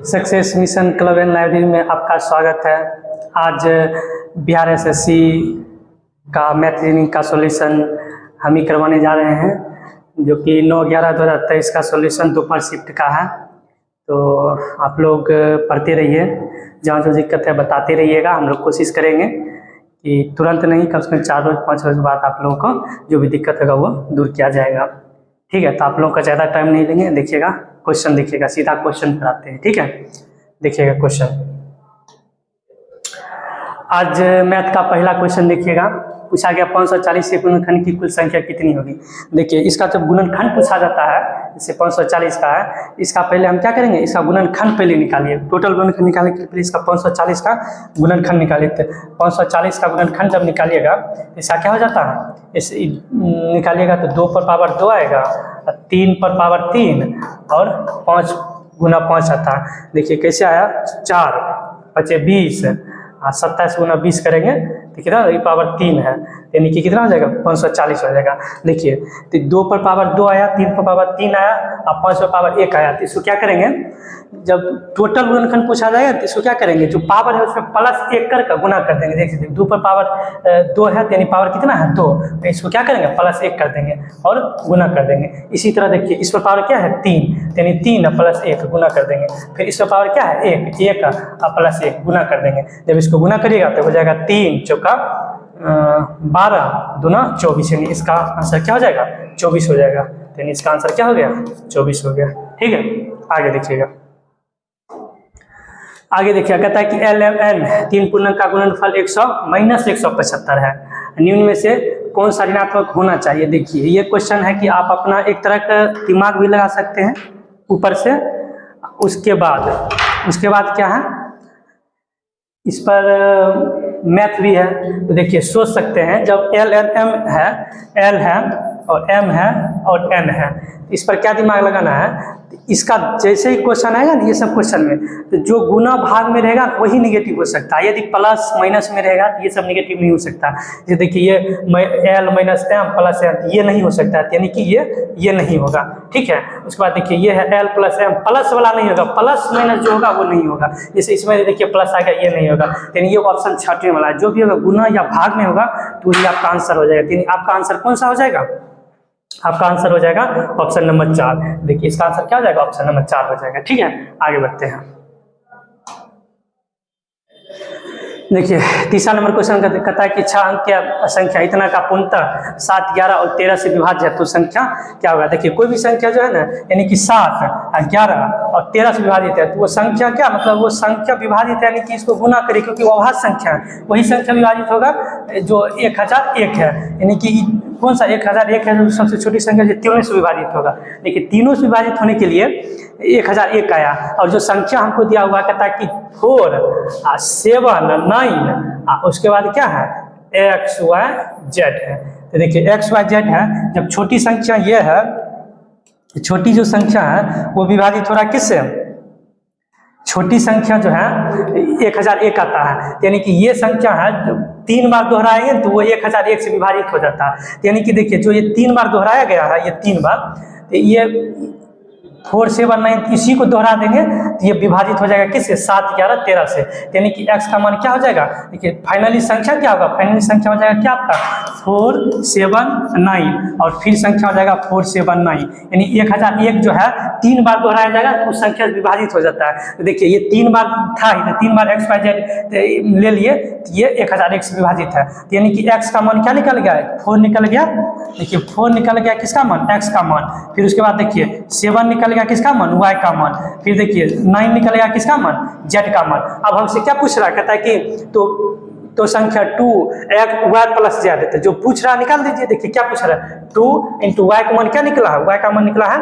Success mission club and library में आपका स्वागत है। आज बिहार एसएससी का मैथ रीजनिंग का सॉल्यूशन हम ही करवाने जा रहे हैं, जो कि 9/11/2023 का सॉल्यूशन दोपहर शिफ्ट का है। तो आप लोग पढ़ते रहिए, जहाँ जो दिक्कत है बताते रहिएगा। हम लोग कोशिश करेंगे कि तुरंत नहीं, कम से कम 4 रोज 5 रोज बाद आप लोगों को जो भी दिक्कत होगा वो दूर किया जाएगा। ठीक है, तो आप लोगों का ज़्यादा टाइम नहीं लेंगे। देखिएगा क्वेश्चन, देखिएगा सीधा क्वेश्चन पर आते हैं। ठीक है, देखिएगा क्वेश्चन। आज मैथ का पहला क्वेश्चन देखिएगा, पूछा गया 540 से गुणनखंड की कुल संख्या कितनी होगी। देखिए, इसका जब गुणनखंड पूछा जाता है, जैसे 540 का है, इसका पहले हम क्या करेंगे, इसका गुणनखंड पहले निकालिए। टोटल गुणनखंड निकालने के लिए पहले इसका 540 का गुणनखंड निकालिए। 540 का गुणनखंड जब निकालिएगा इसका क्या हो जाता है, इसे निकालिएगा तो 2 पर पावर 2 आएगा, 3 पर पावर 3 और 5 गुना 5 आता है। देखिए कैसे आया, 4 5 20, 27 गुना 20 करेंगे तो कितना, ये पावर 3 है, यानी कि कितना हो जाएगा, 540 हो जाएगा। देखिए, तो 2 पर पावर 2 आया, 3 पर पावर 3 आया और 5 पर पावर 1 आया। तो इसको क्या करेंगे, जब टोटल गुणनखंड पूछा जाएगा तो इसको क्या करेंगे, जो पावर है उसमें +1 कर गुना कर देंगे। देखिए 2 पर पावर 2 है, यानी पावर कितना है 2, तो इसको क्या करेंगे, +1 कर देंगे और गुना कर देंगे। इसी तरह देखिए, इस पर पावर क्या है 3, यानी 3 +1 गुना कर देंगे। फिर इस पर पावर क्या है 1 +1 गुना कर देंगे। जब इसको गुना करिएगा तो हो जाएगा 3 चौका 12 दूना 24, यानी इसका आंसर क्या हो जाएगा, 24 हो जाएगा। यानी इसका आंसर क्या हो गया, 24 हो गया। ठीक है, आगे देखिएगा। आगे देखिए, कहता है कि LMN 3 पूर्णांक का गुणनफल 100 - 175 है, निम्न में से कौन सा ऋणात्मक होना चाहिए। देखिए, ये क्वेश्चन है कि आप अपना एक तरह का दिमाग भी लगा सकते हैं ऊपर से। उसके बाद क्या है, इस पर मैथ भी है। तो देखिए, सोच सकते हैं, जब LNM है, L है और M है और N है, इस पर क्या दिमाग लगाना है, इसका जैसे ही क्वेश्चन आएगा ना, ये सब क्वेश्चन में तो जो गुना भाग में रहेगा वही निगेटिव हो सकता है। यदि प्लस माइनस में रहेगा तो ये सब निगेटिव नहीं हो सकता। ये देखिए, ये L - M + M, ये नहीं हो सकता, यानी कि ये नहीं होगा। ठीक है, उसके बाद देखिए, ये है L + M, प्लस वाला नहीं होगा, प्लस माइनस जो होगा वो नहीं होगा। जैसे इसमें देखिए प्लस आ गया, ये नहीं होगा, यानी ये ऑप्शन 6 वाला है। जो भी होगा गुना या भाग में होगा तो ये आपका आंसर हो जाएगा। यानी आपका आंसर कौन सा हो जाएगा, आपका आंसर हो जाएगा ऑप्शन नंबर 4। देखिए, इसका आंसर क्या हो जाएगा, ऑप्शन नंबर 4 हो जाएगा। ठीक है, आगे बढ़ते हैं। देखिए, तीसरा नंबर क्वेश्चन कहता है कि 6 अंक की संख्या इतना का पूर्णतः 7, 11 और 13 से विभाज्य है, तो संख्या क्या होगा। देखिए, कोई भी संख्या जो है ना, यानी कि 7, 11 और 13 से विभाजित है, तो वो संख्या क्या, मतलब वो संख्या विभाजित है, यानी कि इसको गुना करें, क्योंकि वो अभाज्य संख्या है, वही संख्या विभाजित होगा जो 1001 है। यानी कि कौन सा 1001 है, जो सबसे छोटी संख्या जो तीनों से विभाजित होगा। देखिए, तीनों से विभाजित होने के लिए 1001 आया, और जो संख्या हमको दिया हुआ कहता है कि 4, 7, 9, उसके बाद क्या है, XYZ है। तो देखिए, XYZ है, जब छोटी संख्या ये है, छोटी जो संख्या है वो विभाजित हो रहा है किससे, छोटी संख्या जो है 1001 आता है, यानी कि ये संख्या है, जो 3 बार दोहराएंगे तो वो 1001 से विभाजित हो जाता है। यानी कि देखिए, जो ये 3 बार दोहराया गया है, ये 3 बार, तो ये 4, 7, 9 इसी को दोहरा देंगे तो ये विभाजित हो जाएगा किससे, 7, 11, 13 से। यानी कि x का मान क्या हो जाएगा, देखिए फाइनली संख्या क्या होगा, फाइनली संख्या हो जाएगा क्या आपका 4, 7, 9, और फिर संख्या हो जाएगा 4, 7, 9, यानी 1001 जो है 3 बार दोहराया जाएगा तो उस संख्या से विभाजित हो जाता है। तो देखिए, ये 3 बार था, 3 बार XYZ ले लिए, तो ये 1001 से विभाजित है। तो यानी कि x का मान क्या निकल गया, 4 निकल गया। देखिए, 4 निकल गया किसका मान, x का मान। फिर उसके बाद देखिए 7 निकल गया किसका मान, y का मान। फिर देखिए 9 निकल गया किसका मान, z का मान। अब हमसे क्या पूछ रहा है, कहता है कि तो संख्या 2y + z, तो जो पूछ रहा है निकाल दीजिए। देखिए क्या पूछ रहा है, 2 × y का मान क्या निकला है, y का मान निकला है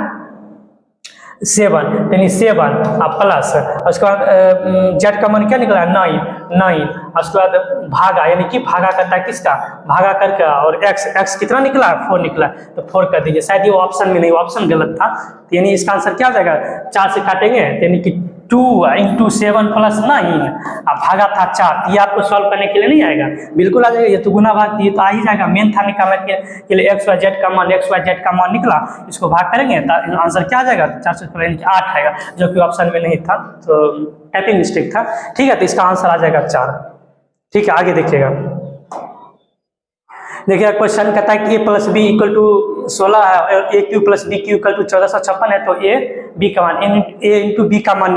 7, यानी 7 प्लस, उसके बाद z का मान क्या निकला है 9, उसके बाद भागा, यानी कि भागा करता है किसका, भागा करके, और x कितना निकला है 4 निकला, तो 4 कर दीजिए। शायद ये ऑप्शन में नहीं, ऑप्शन गलत था, तो यानी इसका आंसर क्या हो जाएगा, 4 से काटेंगे तो यानी कि 2 इंटू 7 प्लस 9 अब भागा था 4, ये आपको सॉल्व करने के लिए नहीं आएगा, बिल्कुल आ जाएगा, ये तो गुना भाग ये तो आ ही जाएगा। मेन था निकालने के लिए एक्स वाई जेड का मान निकला, इसको भाग करेंगे तो आंसर क्या आ जाएगा, 416 आएगा, जो कि ऑप्शन में नहीं था, तो टाइपिंग मिस्टेक था। ठीक है, तो इसका आंसर आ जाएगा 4। ठीक है, आगे देखिएगा। देखिए क्वेश्चन कहता है कि a plus B equal to 16 है और A cube plus B cube equal to 1456 है, तो ए इंटू बी का मान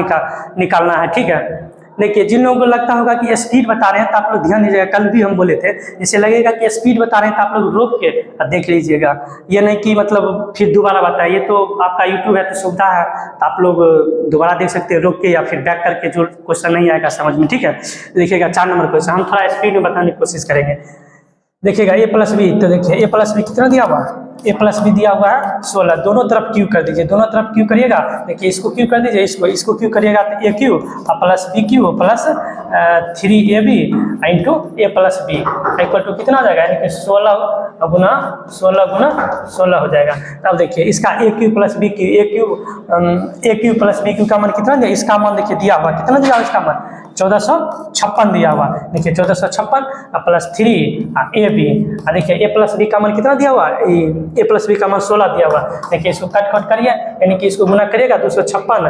निकालना है। ठीक है, देखिए जिन लोगों को लगता होगा कि स्पीड बता रहे हैं तो आप लोग ध्यान दीजिएगा, कल भी हम बोले थे, जिससे लगेगा कि स्पीड बता रहे हैं तो आप लोग रोक के देख लीजिएगा, ये नहीं कि मतलब फिर दोबारा बताइए, तो आपका यूट्यूब है तो सुविधा है, तो आप लोग दोबारा देख सकते हैं रोक के या फिर बैक करके, जो क्वेश्चन नहीं आएगा समझ में। ठीक है, देखिएगा 4 नंबर क्वेश्चन हम थोड़ा स्पीड में बताने की कोशिश करेंगे। देखिएगा ए प्लस बी, तो देखिए ए प्लस बी कितना दिया हुआ है, ए प्लस बी दिया हुआ है 16, दोनों तरफ क्यू कर दीजिए, दोनों तरफ क्यू करिएगा, देखिए इसको क्यू कर दीजिए, इसको क्यू करिएगा तो ए क्यू और plus B cube plus 3ab into a plus B equal to कितना हो जाएगा, यानी कि 16 गुना 16 हो जाएगा। अब देखिए इसका ए क्यू प्लस बी क्यू, ए क्यू प्लस बी क्यू का मान कितना दिया, इसका मान देखिए दिया हुआ, कितना दिया हुआ इसका मान 1456 दिया हुआ, देखिए 1456 प्लस 3 ए बी, देखिए ए प्लस बी का मान कितना दिया हुआ, ए प्लस बी का मान 16 दिया हुआ, देखिए इसको काट करिए, यानी कि इसको गुना करिएगा 256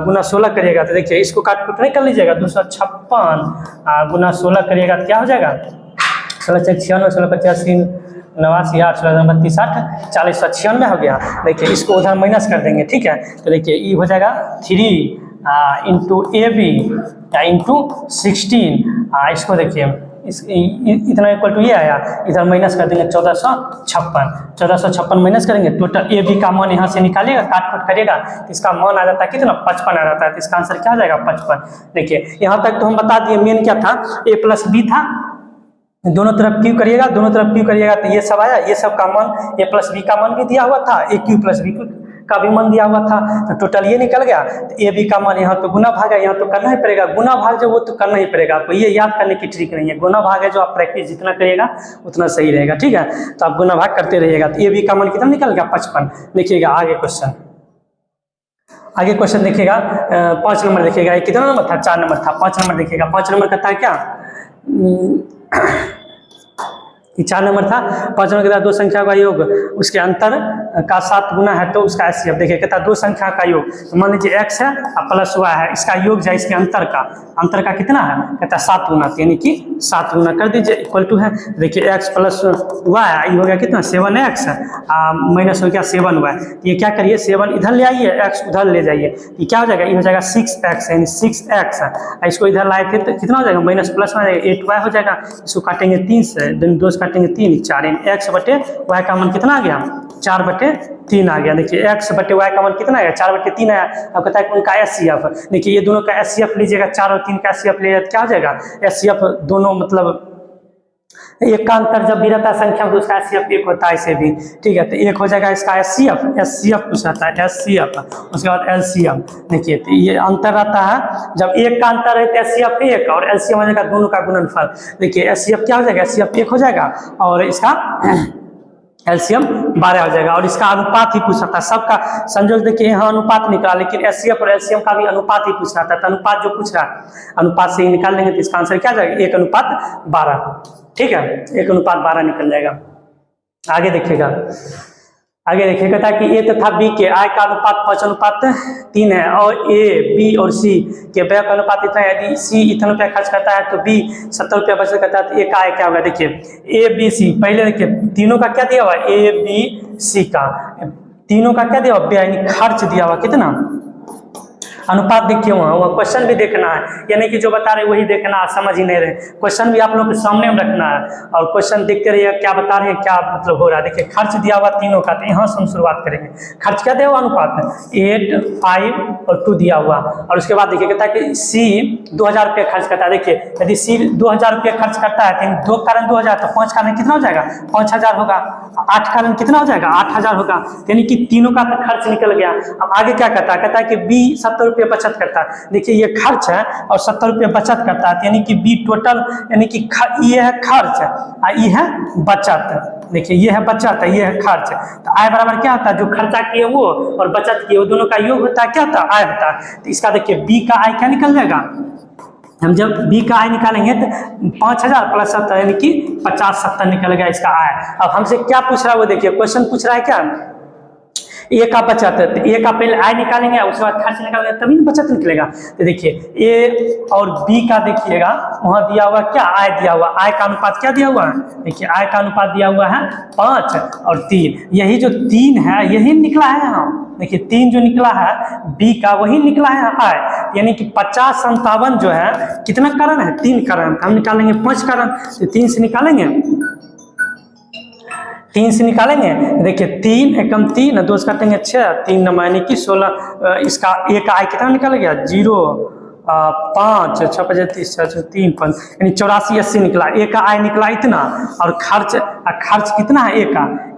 गुना 16 करिएगा, तो देखिए इसको काट नहीं कर लीजिएगा, 256 गुना 16 करिएगा तो क्या हो जाएगा, 16 96 16 85 89 8 16 32 60 4096 हो गया। देखिए इसको उधर माइनस कर देंगे। ठीक है, तो देखिए ई हो जाएगा 3 इंटू ए बी इंटू 16, इसको देखिए इतना इक्वल टू ये आया, इधर माइनस कर देंगे 1456 माइनस करेंगे, टोटल ए बी का मान यहाँ से निकालिएगा, काट करिएगा तो इसका मान आ जाता है कितना, 55 आ जाता है, तो इसका आंसर क्या आ जाएगा 55। देखिए यहाँ तक तो हम बता दिए, मेन क्या था, ए प्लस बी था, दोनों तरफ क्यू करिएगा, तो ये सब आया, ये सब का मान ए प्लस बी का मान भी दिया हुआ था, ए क्यू प्लस बी का भी मान दिया हुआ था, तो टोटल ये निकल गया, तो ए बी का मान यहाँ तो गुना भाग है, यहाँ तो करना ही पड़ेगा, गुना भाग जो वो तो करना ही पड़ेगा आपको, ये याद करने की ट्रिक नहीं है, गुना भाग है जो आप प्रैक्टिस जितना करिएगा उतना सही रहेगा। ठीक है, तो आप गुना भाग करते रहिएगा, तो ए बी का मान कितना निकल गया 55। देखिएगा आगे क्वेश्चन देखिएगा 5 नंबर देखिएगा, ये कितना नंबर था, 4 नंबर था, 5 नंबर देखिएगा, 5 नंबर कहता है क्या, 4 नंबर था, 5 नंबर कहता है 2 संख्या का योग उसके अंतर का 7 गुना है तो उसका एचसीएफ। देखिए कहता है 2 संख्या का योग, तो मान लीजिए x है और प्लस y है, इसका योग जाए इसके अंतर का कितना है, कहता है 7 गुना, यानी कि 7 गुना कर दीजिए, इक्वल टू है, देखिए x प्लस y ये हो गया कितना 7x माइनस हो गया 7y, ये क्या करिए 7 इधर ले आइए, x उधर ले जाइए, ये क्या हो जाएगा, ये हो जाएगा 6x, यानी 6x इसको इधर लाए थे तो कितना हो जाएगा, माइनस प्लस में आ जाएगा 8y हो जाएगा, इसको काटेंगे 3 से, 2 से काटेंगे 3 4, यानी x बटे y का मान कितना आ गया, 4/3 आ गया। देखिए x बटे y का मान कितना आया, 4/3 आया। अब कहता है उनका एचसीएफ, देखिए ये दोनों का एचसीएफ लीजिएगा, 4 और 3 का एचसीएफ लीजिएगा, क्या हो जाएगा एचसीएफ, दोनों मतलब एक का अंतर जब भी रहता है संख्या में तो उसका एचसीएफ 1 होता है, इसे भी। ठीक है, तो 1 हो जाएगा इसका एचसीएफ पूछ रहता है एचसीएफ, उसके बाद एलसीएम। देखिए तो ये अंतर रहता है, जब 1 का अंतर है तो एचसीएफ 1 और एलसीएम हो जाएगा दोनों का गुणनफल। देखिए एचसीएफ क्या हो जाएगा, एचसीएफ 1 हो जाएगा और इसका एलसीएम 12 हो जाएगा, और इसका अनुपात ही पूछ सकता है सबका संयोग। देखिए यहाँ अनुपात निकाला, लेकिन एचसीएफ और एलसीएम का भी अनुपात ही पूछ रहा था, तो अनुपात जो पूछ रहा है अनुपात से ही निकाल लेंगे, तो इसका आंसर क्या जाएगा 1:12। ठीक है, 1:12 निकल जाएगा। आगे देखिएगा, कहता है कि ए तथा बी के आय का अनुपात 5:3 है और ए बी और सी के व्यय का अनुपात इतना है, यदि सी इतना रुपया खर्च करता है तो बी 70 रुपया बचत करता है, तो ए का आय क्या होगा। देखिए ए बी सी, पहले देखिए तीनों का क्या दिया हुआ, ए बी सी का तीनों का क्या दिया हुआ, व्यय यानी खर्च दिया हुआ कितना, अनुपात देखिए वहाँ क्वेश्चन भी देखना है, यानी कि जो बता रहे वही देखना है, समझ ही नहीं रहे, क्वेश्चन भी आप लोग के सामने में रखना है और क्वेश्चन देखते रहिए क्या बता रहे हैं, क्या मतलब हो रहा है। देखिए खर्च दिया हुआ तीनों का, तो यहाँ से हम शुरुआत करेंगे। खर्च क्या दिया हुआ, अनुपात 8, 5 और 2 दिया हुआ, और उसके बाद देखिए कहता है कि सी 2000 रुपये खर्च करता है। देखिए यदि सी 2000 रुपये खर्च करता है तो 2 कारण 2000, तो 5 कारण कितना हो जाएगा 5000 होगा, 8 कारण कितना हो जाएगा 8000 होगा, यानी कि तीनों का तो खर्च निकल गया। अब आगे क्या कहता है कि बी 70 रुपये बचत करता है। देखिए ये खर्च है और 70 रुपये बचत करता है, यानी कि बी टोटल, यानी कि ये है खर्च और ये है बचत। देखिए ये है बचत है, ये है खर्च। तो आय बराबर क्या होता है, जो खर्चा किए वो और बचत किए वो दोनों का योग होता है, क्या होता है, आय होता है। तो इसका देखिए बी का आय क्या निकल जाएगा, हम जब बी का आय निकालेंगे तो 5000 प्लस 70 यानी कि 50-70 निकलेगा इसका आय। अब हमसे क्या पूछ रहा है वो देखिए, क्वेश्चन पूछ रहा है क्या, ए का बचत है, तो ए का पहले आय निकालेंगे उसके बाद खर्च निकालेंगे तभी बचत निकलेगा। तो देखिए ए और बी का देखिएगा वहां दिया हुआ क्या, आय दिया हुआ, आय का अनुपात क्या दिया हुआ है, देखिए आय का अनुपात दिया हुआ है 5 और 3, यही जो 3 है यही निकला है यहाँ। देखिए 3 जो निकला है बी का वही निकला है आय, यानी कि 50-57 जो है कितना कारण है, 3 कारण, हम निकालेंगे 5 कारण, तो 3 से निकालेंगे, 3 से निकालेंगे। देखिए 3 एकम 3 2 से काटेंगे 6, 3 9 यानी कि 16, इसका ए का आय कितना निकल गया 0 5 6 5 30 3 5 यानी 84-80 निकला। ए का आय निकला इतना और खर्च कितना है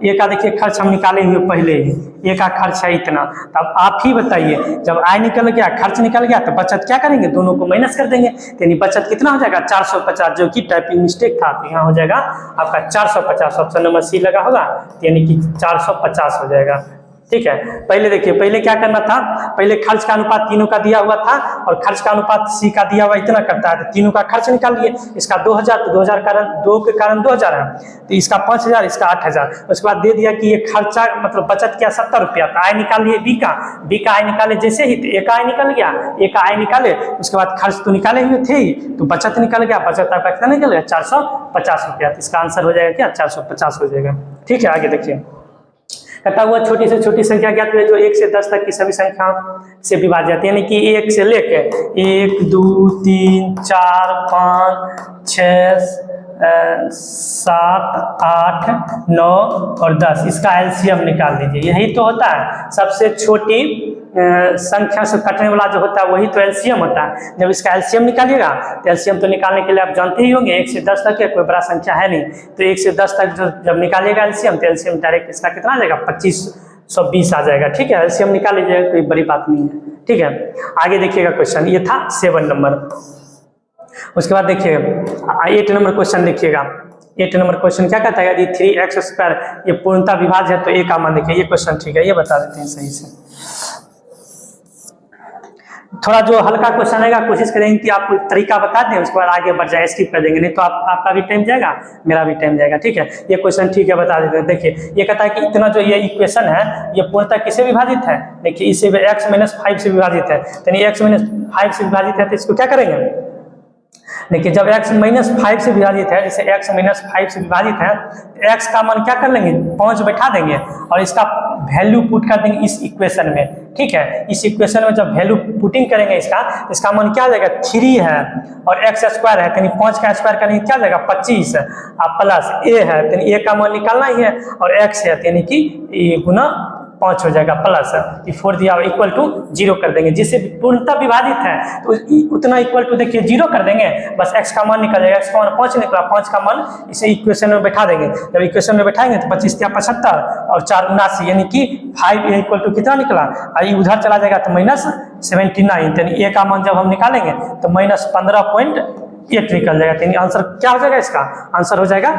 ए का देखिए खर्च हम निकाले हुए पहले ही, ए का खर्च है इतना। तब आप ही बताइए जब आय निकल गया खर्च निकल गया तो बचत क्या करेंगे, दोनों को माइनस कर देंगे, यानी बचत कितना हो जाएगा 450, जो कि टाइपिंग मिस्टेक था, तो यहाँ हो जाएगा आपका 450, ऑप्शन नंबर सी लगा होगा, यानी कि 450 हो जाएगा। ठीक है, पहले देखिए पहले क्या करना था, पहले खर्च का अनुपात तीनों का दिया हुआ था और खर्च का अनुपात सी का दिया हुआ इतना करता है, तो तीनों का खर्च निकाल लिए, इसका 2000 तो 2000 कारण 2 के कारण 2000 है, तो इसका 5000 इसका 8000, उसके बाद दे दिया कि ये खर्चा मतलब बचत किया 70 रुपया, तो आय निकाल लिए बी का आय निकाले जैसे ही तो ए का आय निकल गया, ए का आय निकाले उसके बाद खर्च तो निकाले हुए थे ही, तो बचत निकल गया, बचत आपका कितना निकल गया 450 रुपया, तो इसका आंसर हो जाएगा क्या 450 हो जाएगा। ठीक है, आगे देखिए कहता हुआ छोटी से छोटी संख्या ज्ञात है जो 1 से 10 तक की सभी संख्याओं से विभाजित, यानी कि 1 से लेके 1 2 3 4 5 6 7 8 9 और 10, इसका एलसीएम निकाल लीजिए। यही तो होता है सबसे छोटी संख्या से कटने वाला जो होता है वही तो एलसीएम होता है। जब इसका एलसीएम निकालिएगा तो एलसीएम तो निकालने के लिए आप जानते ही होंगे 1 से 10 तक है, कोई बड़ा संख्या है नहीं, तो 1 से 10 तक जब निकालिएगा एलसीएम तो एलसीएम डायरेक्ट इसका कितना आ जाएगा 2520 आ जाएगा। ठीक है, एलसीएम निकाल लीजिएगा, कोई बड़ी बात नहीं है। ठीक है, आगे देखिएगा क्वेश्चन, ये था 7 नंबर। उसके बाद देखिएगा 8 नंबर क्वेश्चन देखिएगा, 8 नंबर क्वेश्चन क्या कहता है, यदि 3x² ये पूर्णता विभाज्य है तो ए का मान देखिए, ये क्वेश्चन ठीक है, ये बता देते हैं सही से। थोड़ा जो हल्का क्वेश्चन आएगा कोशिश करेंगे कि आपको तरीका बता दें, उसके बाद आगे बढ़ जाए, स्किप कर देंगे, नहीं तो आपका भी टाइम जाएगा मेरा भी टाइम जाएगा। ठीक है, ये क्वेश्चन ठीक है बता देते हैं। देखिए ये कहता है कि इतना जो ये इक्वेशन है ये पूर्णतः किससे विभाजित है, देखिए इसे x-5 से विभाजित है, यानी x-5 से विभाजित है तो इसको क्या करेंगे, देखिए जब x-5 से विभाजित है, जैसे x-5 से विभाजित है, x का मान क्या कर लेंगे 5 बैठा देंगे और इसका वैल्यू पुट कर देंगे इस इक्वेशन में। ठीक है, इस इक्वेशन में जब वैल्यू पुटिंग करेंगे इसका मान क्या आ जाएगा 3 है और x² है, यानी 5 का स्क्वायर करेंगे क्या आ जाएगा 25 और प्लस a है, यानी a का मान निकालना ही है और x है यानी कि a गुना 5 हो जाएगा प्लस 4 दिया इक्वल टू 0 कर देंगे, जिससे पूर्णतः विभाजित है तो उतना इक्वल टू देखिए 0 कर देंगे, बस x का मान निकल जाएगा, x का मान 5 निकला, 5 का मान इसे इक्वेशन में बैठा देंगे, जब इक्वेशन में बैठाएंगे तो 25 या 75 और 4 79 यानी कि 5 इक्वल टू कितना निकला, और उधर चला जाएगा तो -79, यानी a का मान जब हम निकालेंगे तो -15.8 निकल जाएगा, यानी आंसर क्या हो जाएगा, इसका आंसर हो जाएगा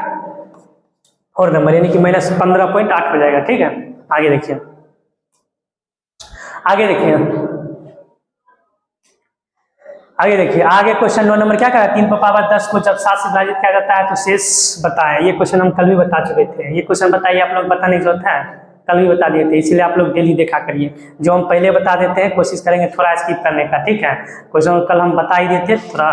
4 नंबर, यानी कि -15.8 हो जाएगा। ठीक है, आगे देखिए आगे क्वेश्चन 9 नंबर क्या कह रहा है, 3 पर पावर 10 को जब 7 से विभाजित किया जाता है तो शेष बताएं। ये क्वेश्चन हम कल भी बता चुके थे, ये क्वेश्चन बताइए, आप लोग बताने की जरूरत है, कल भी बता दिए थे, इसलिए आप लोग डेली देखा करिए, जो हम पहले बता देते हैं कोशिश करेंगे थोड़ा स्किप करने का। ठीक है, क्वेश्चन कल हम बता ही देते, थोड़ा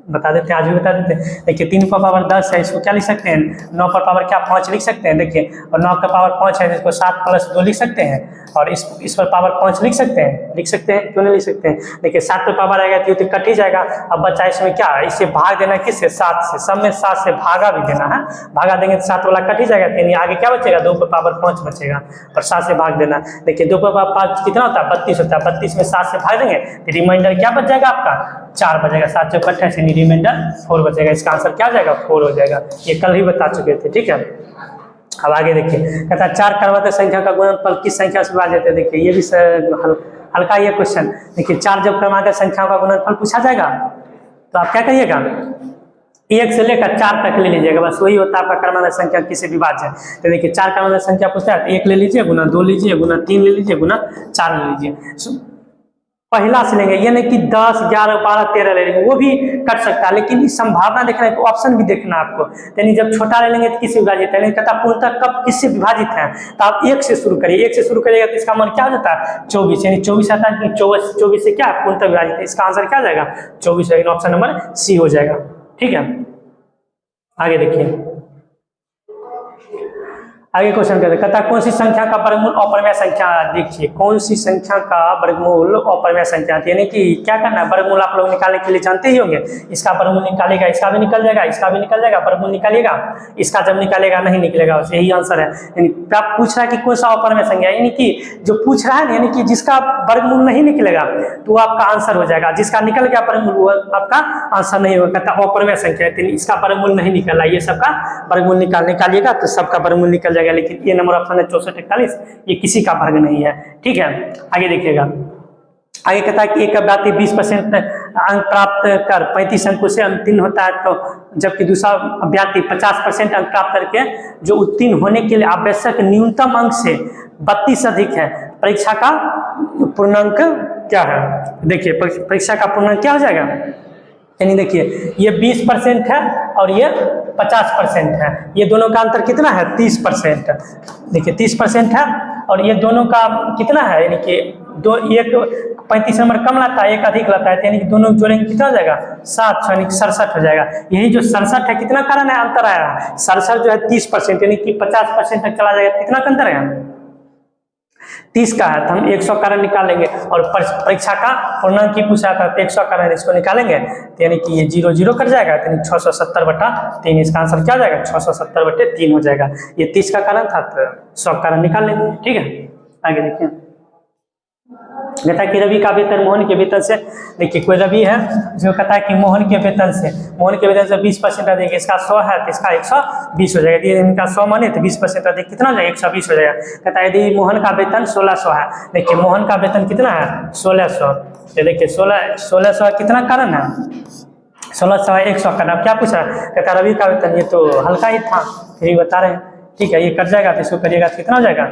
बता देते हैं, आज भी बता देते हैं। देखिए 3 पर पावर 10 है, इसको क्या लिख सकते हैं, 9 पर पावर क्या 5 लिख सकते हैं, देखिए और 9 का पावर 5 है, इसको 7 + 2 लिख सकते हैं और इस पर पावर 5 लिख सकते हैं, क्यों नहीं लिख सकते हैं। देखिए 7 पर पावर आएगा तो कट ही जाएगा, अब बच्चा इसमें क्या इसे भाग देना किससे 7 से, सब में 7 से भागा भी देना है, भागा देंगे तो 7 वाला कट ही जाएगा, यानी आगे क्या बचेगा 2 पर पावर 5 बचेगा और 7 से भाग देना। देखिए 2 पर पावर 5 कितना होता है 32 होता है, 32 में 7 से भाग देंगे तो रिमाइंडर क्या बच जाएगा आपका 4 बचेगा, 7 से 28 यानी रिमाइंडर 4 बचेगा, इसका आंसर क्या हो जाएगा 4 हो जाएगा, ये कल ही बता चुके थे। ठीक है, अब आगे देखिए कहता है 4 कर्वत संख्या का गुणनफल किस संख्या से विभाजित है, देखिए ये भी हल्का ये क्वेश्चन। देखिए 4 जब क्रमांक संख्याओं का गुणनफल पूछा जाएगा तो आप क्या करिएगा, 1 से लेकर 4 तक ले लीजिएगा, बस वही होता है आपका क्रमांक संख्या किसी विभाज्य। तो देखिए 4 क्रमांक संख्या पूछता है तो 1 ले लीजिए, गुना 2 लीजिए, गुना 3 ले लीजिए, गुना 4 ले लीजिए। पहला से लेंगे, ये नहीं कि 10, 11, 12, 13 ले लेंगे, वो भी कट सकता है, लेकिन इस संभावना देखना है, ऑप्शन भी देखना आपको। यानी जब छोटा ले लेंगे तो किससे विभाजित है, नहीं कहता पूर्णतः कब किससे विभाजित है, तो आप 1 से शुरू करिए। 1 से शुरू करिएगा तो इसका मान क्या हो जाता है 24, यानी 24 आता है कि 24 से क्या पूर्णतः विभाजित है, इसका आंसर क्या आ जाएगा 24, लेकिन ऑप्शन नंबर सी हो जाएगा। ठीक है, आगे देखिए, आगे क्वेश्चन कहता है कौन सी संख्या का वर्गमूल अपरिमेय संख्या। देखिए कौन सी संख्या का वर्गमूल अपरिमेय संख्या, यानी कि क्या करना है, वर्गमूल आप लोग निकालने के लिए जानते ही होंगे। इसका वर्गमूल निकालेगा, इसका भी निकल जाएगा, इसका भी निकल जाएगा, वर्गमूल निकालिएगा, इसका जब निकालेगा नहीं निकलेगा, बस यही आंसर है। यानी आप पूछ रहा है कि कौन सा अपरिमेय संख्या, यानी कि जो पूछ रहा है यानी कि जिसका वर्गमूल नहीं निकलेगा तो वो आपका आंसर हो जाएगा, जिसका निकल गया वर्गमूल वो आपका आंसर नहीं होगा। कहता अपरिमेय संख्या, इसका वर्गमूल नहीं निकला, ये सबका वर्गमूल निकालिएगा तो सबका वर्गमूल निकल जाएगा, लेकिन ये नंबर ऑप्शन है 64, 41, ये किसी का वर्ग नहीं है। ठीक है, आगे देखिएगा, आगे कहता है कि एक अभ्यर्थी 20% अंक प्राप्त कर 35 अंकों से उत्तीर्ण होता है, तो जबकि दूसरा अभ्यर्थी 50% अंक प्राप्त करके जो उत्तीर्ण होने के लिए आवश्यक न्यूनतम अंक से 32 अधिक है, परीक्षा का पूर्णांक क्या है। देखिए परीक्षा का पूर्णांक क्या हो जाएगा, यानी देखिए ये 20% है और ये 50% है, ये दोनों का अंतर कितना है 30%। देखिए 30% है और ये दोनों का कितना है, यानी कि एक 35 नंबर कम लाता है, एक अधिक लाता है, यानी कि दोनों जोड़ेंगे कितना हो जाएगा 7, यानी 67 हो जाएगा। यही जो 67 है कितना कारण है अंतर आया, 67 जो है 30%, यानी कि 50% तक चला जाएगा, कितना का अंतर है 30 का है, तो हम 100 कारण निकालेंगे और परीक्षा का पूर्णांक की पूछा था तो 100 कारण इसको निकालेंगे, तो यानी कि ये 0 0 कट जाएगा, यानी 670/3, इसका आंसर क्या हो जाएगा 670/3 हो जाएगा। ये 30 का कारण था तो 100 कारण निकाल लेंगे। ठीक है, आगे देखिए, कहता है कि रवि का वेतन मोहन के वेतन से, देखिए कोई रवि है जो कहता है कि मोहन के वेतन से 20% अधिक, इसका 100 है तो इसका 120 हो जाएगा, यदि इनका 100 माने तो 20% अधिक कितना हो जाएगा 120 हो जाएगा। कहता है यदि मोहन का वेतन 1600 है, देखिए मोहन का वेतन कितना है 1600, तो देखिए 1600 कितना कारण है 1600 100 करना, क्या पूछा, कहता है रवि का वेतन, ये तो हल्का ही था फिर ही बता रहे हैं। ठीक है, ये कट जाएगा तो इसको करिएगा कितना हो जाएगा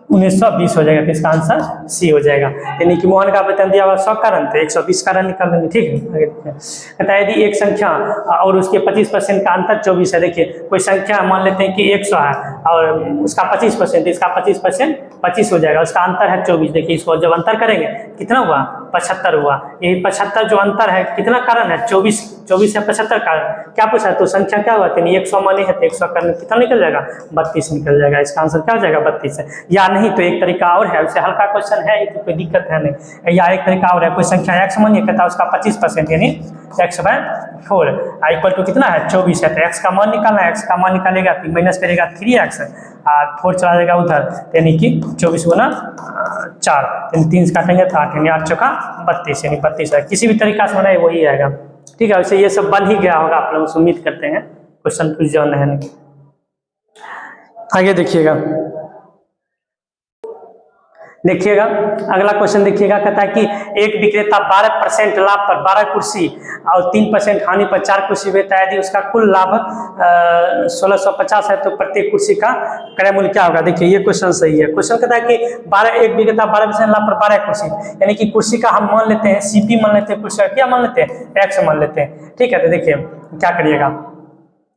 1920 हो जाएगा, तो इसका आंसर सी हो जाएगा। यानी कि मोहन का वेतन दिया हुआ 100 कारण तो 120 कारण निकाल देंगे। ठीक है, कहता है यदि एक संख्या और उसके 25% का अंतर 24 है, देखिए कोई संख्या मान लेते हैं कि 100 है और उसका 25%, इसका 25% 25 हो जाएगा, उसका अंतर है 24। देखिए इसको जब अंतर करेंगे कितना हुआ 75 हुआ, यही 75 जो अंतर है कितना कारण है 24 है 75 कारण, क्या पूछा तो संख्या क्या हुआ, 100 माने है तो 100 कारण कितना निकल जाएगा 32 निकल जाएगा, इसका आंसर क्या हो जाएगा 32 है। या नहीं तो एक तरीका और है, उससे हल्का क्वेश्चन है तो कोई दिक्कत है नहीं, या एक तरीका और है, कोई संख्या x मानिए कहता है उसका 25% यानी x/4 इक्वल टू कितना है 24 है, तो x का मान निकालना है, x का मान निकालेगा तो माइनस करेगा 3x और 4 चला जाएगा उधर, यानी कि 24 गुना 4, 3 से काटेंगे तो 8, यानी 8 चौका 32, यानी 32 है। किसी भी तरीका से बनाए वही आएगा। ठीक है, वैसे ये सब बन ही गया होगा, आप लोग उम्मीद करते हैं क्वेश्चन पूछ जाओ नहीं। आगे देखिएगा अगला क्वेश्चन देखिएगा, कहता है कि एक विक्रेता 12% लाभ पर 12 कुर्सी और 3% हानि पर 4 कुर्सी बेचता है, यदि उसका कुल लाभ 1650 है तो प्रत्येक कुर्सी का क्रय मूल्य क्या होगा। देखिए ये क्वेश्चन सही है। क्वेश्चन कहता है कि एक विक्रेता 12% लाभ पर 12 कुर्सी, यानी कि कुर्सी का हम मान लेते हैं CP मान लेते हैं, कुर्सी का क्या मान लेते हैं x मान लेते हैं। ठीक है, तो देखिए क्या करिएगा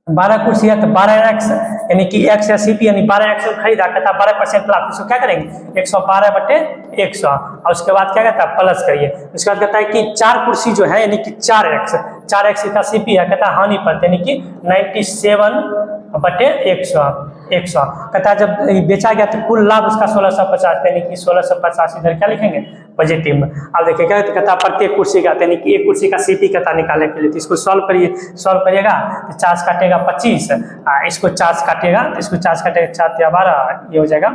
12 कुर्सी है तो 12x, यानी कि x या CP यानी 12x खरीदा, कहता 12% लाभ, इसको क्या करेंगे 112/100 और उसके बाद क्या कहता है प्लस करिए। उसके बाद कहता है कि 4 कुर्सी जो है यानी कि 4x का CP है, कहता है हानि पर, यानी कि 97/100 कहता है जब बेचा गया तो कुल लाभ उसका 1650, यानी कि 1650 इधर क्या लिखेंगे पॉजिटिव में। अब देखिए क्या कहता है प्रत्येक कुर्सी का, यानी कि एक कुर्सी का CP कहता निकालने के लिए, तो इसको सॉल्व करिएगा तो 4 काटेगा 25, इसको 4 काटेगा तो इसको 4 काटेगा 4 या 12, ये हो जाएगा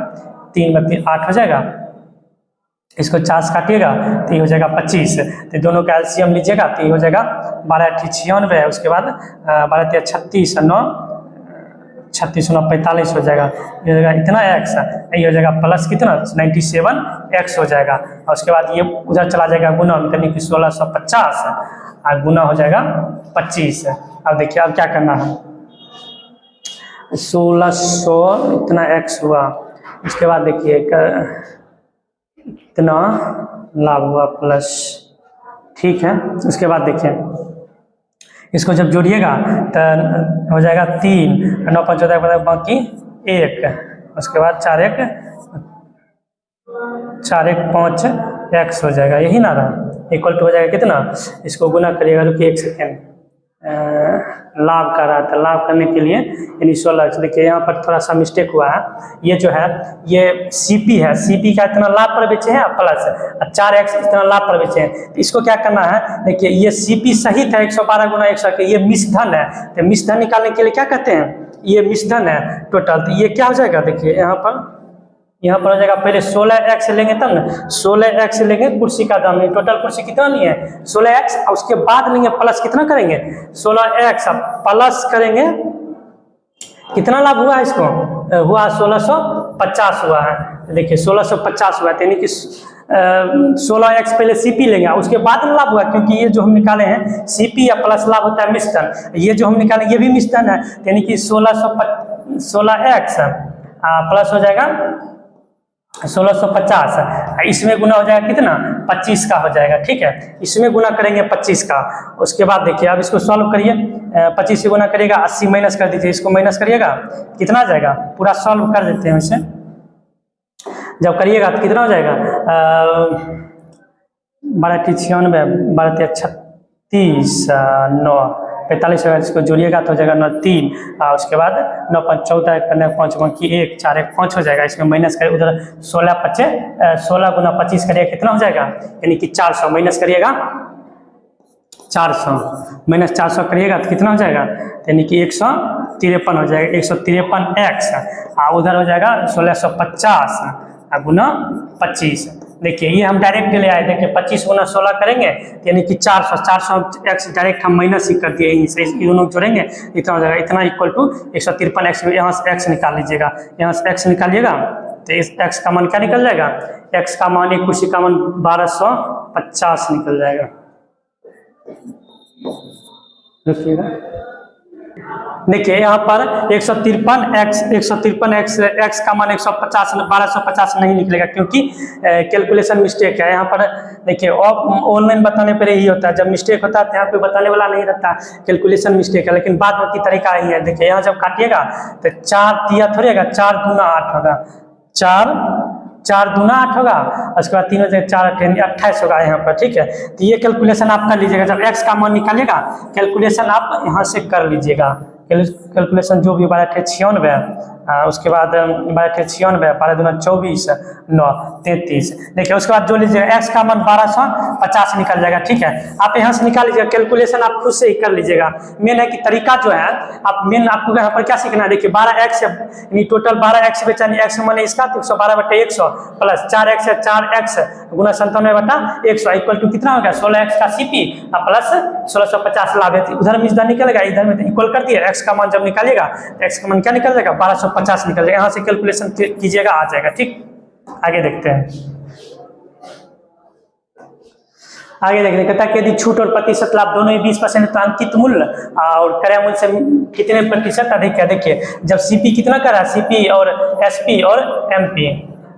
3 में 3 8 हो जाएगा, इसको 4 काटिएगा तो ये हो जाएगा 25, तो दोनों का LCM लीजिएगा तो ये हो जाएगा 12 × 96 है, उसके बाद 12 × 36 9 36 गुना 45 हो जाएगा, ये हो जाएगा इतना x, ये हो जाएगा प्लस कितना 97x हो जाएगा। और उसके बाद ये उधर चला जाएगा गुना, यानी कि 1650 और गुना हो जाएगा 25। अब देखिए अब क्या करना है, 1600 इतना x हुआ, उसके बाद देखिए इतना लाभ हुआ प्लस, ठीक है। उसके बाद देखिए इसको जब जोड़िएगा तो हो जाएगा 3, 9 5 होता है बाकी 1, उसके बाद 4 1 5 x हो जाएगा, यही ना रहा, इक्वल टू हो जाएगा कितना, इसको गुना करिएगा, रुकिए 1 सेकेंड, लाभ कर रहा था, लाभ करने के लिए यानी 16। देखिए यहाँ पर थोड़ा सा मिस्टेक हुआ है, ये जो है ये CP है, CP का इतना लाभ पर बेचे हैं प्लस 4x इतना लाभ पर बेचे हैं, तो इसको क्या करना है, देखिए ये CP सहित है 112 गुना 100 के, ये मिश्रधन है, तो मिश्रधन निकालने के लिए क्या कहते हैं, ये मिश्रधन है टोटल, तो ये क्या हो जाएगा, देखिए यहाँ पर हो जाएगा, पहले 16x लेंगे तब ना, 16x लेंगे कुर्सी का दाम, टोटल कुर्सी कितना नहीं है 16x, और उसके बाद लेंगे प्लस कितना करेंगे 16x, अब प्लस करेंगे कितना लाभ हुआ है, इसको हुआ 1650 हुआ है, देखिए 1650 हुआ है, यानी कि 16x पहले CP लेंगे, उसके बाद लाभ हुआ, क्योंकि ये जो हम निकाले हैं CP या प्लस लाभ होता है मिश्रधन, ये जो हम निकाले ये भी मिश्रधन है, यानी कि 16x प्लस हो जाएगा 1650, इसमें गुना हो जाएगा कितना 25 का हो जाएगा, ठीक है, इसमें गुना करेंगे 25 का। उसके बाद देखिए अब इसको सॉल्व करिए, 25 से गुना करिएगा, 80 माइनस कर दीजिए, इसको माइनस करिएगा कितना आ जाएगा, पूरा सॉल्व कर देते हैं वैसे, जब करिएगा तो कितना हो जाएगा 12 96 12 36 9 45 होगा, इसको जोड़िएगा तो हो जाएगा 9 3, और उसके बाद 9 5 14 5 बाकी 1 4 1 5 हो जाएगा, इसमें माइनस करिए, उधर 16 गुना 25 करिएगा कितना हो जाएगा, यानी कि 400, माइनस करिएगा 400 माइनस 400 करिएगा तो कितना हो जाएगा, यानी कि 153 हो जाएगा, 153x, और उधर हो जाएगा 1650 गुना 25। देखिए ये हम डायरेक्ट ले आए, देखिए 25 गुना 16 करेंगे यानी कि 400x डायरेक्ट हम माइनस ही कर दिए, यहीं से ये दोनों जोड़ेंगे इतना हो जाएगा, इतना इक्वल टू 153x, यहाँ से x निकाल लीजिएगा, यहाँ से x निकालिएगा तो इस x का मान क्या निकल जाएगा, x का मान एक कुर्सी का मान 1250 निकल जाएगा, देखिएगा। देखिए यहाँ पर 153x का मान 150 1250 नहीं निकलेगा, क्योंकि कैलकुलेशन मिस्टेक है यहाँ पर। देखिए ऑनलाइन बताने पर यही होता है, जब मिस्टेक होता है तो यहाँ पे बताने वाला नहीं रहता, कैलकुलेशन मिस्टेक है, लेकिन बाद बाकी तरीका ही है। देखिए यहाँ जब काटिएगा तो 4 दिया थोड़ी होगा, 4 दूना 8 होगा, 4 दूना 8 होगा, उसके बाद 3 हो जाएगा 4 8 28 होगा यहाँ पर, ठीक है। तो ये कैलकुलेशन आप कर लीजिएगा, जब x का मान निकालिएगा कैलकुलेशन आप यहाँ से कर लीजिएगा, कैलकुलेशन जो भी 12 96, उसके बाद 12 96 12 दूना 24 9 33। देखिए उसके बाद जो लीजिएगा x का मान 1250 निकल जाएगा, ठीक है। आप यहाँ से निकाल लीजिएगा, कैलकुलेशन आप खुद से ही कर लीजिएगा। मेन है कि तरीका जो है आप मेन आपको यहाँ पर क्या सीखना है, देखिए 12x यानी टोटल 12x बेचा x माने इसका 112/100 प्लस 4x है 4x गुना 97/100 इक्वल टू कितना हो गया 16x का CP प्लस 1650 लाभ है, उधर में इधर निकलेगा, इधर में इक्वल कर दिया। x का मान जब निकालिएगा x का मान क्या निकल जाएगा 1250 निकल जाएगा, यहाँ से कैलकुलेशन कीजिएगा आ जाएगा, ठीक। आगे देखते हैं, आगे देखते हैं, कहता है कि यदि छूट और प्रतिशत लाभ दोनों ही 20% तो अंकित मूल्य और क्रय मूल्य से कितने प्रतिशत अधिक है। देखिए जब CP कितना कर रहा है, CP और SP और MP,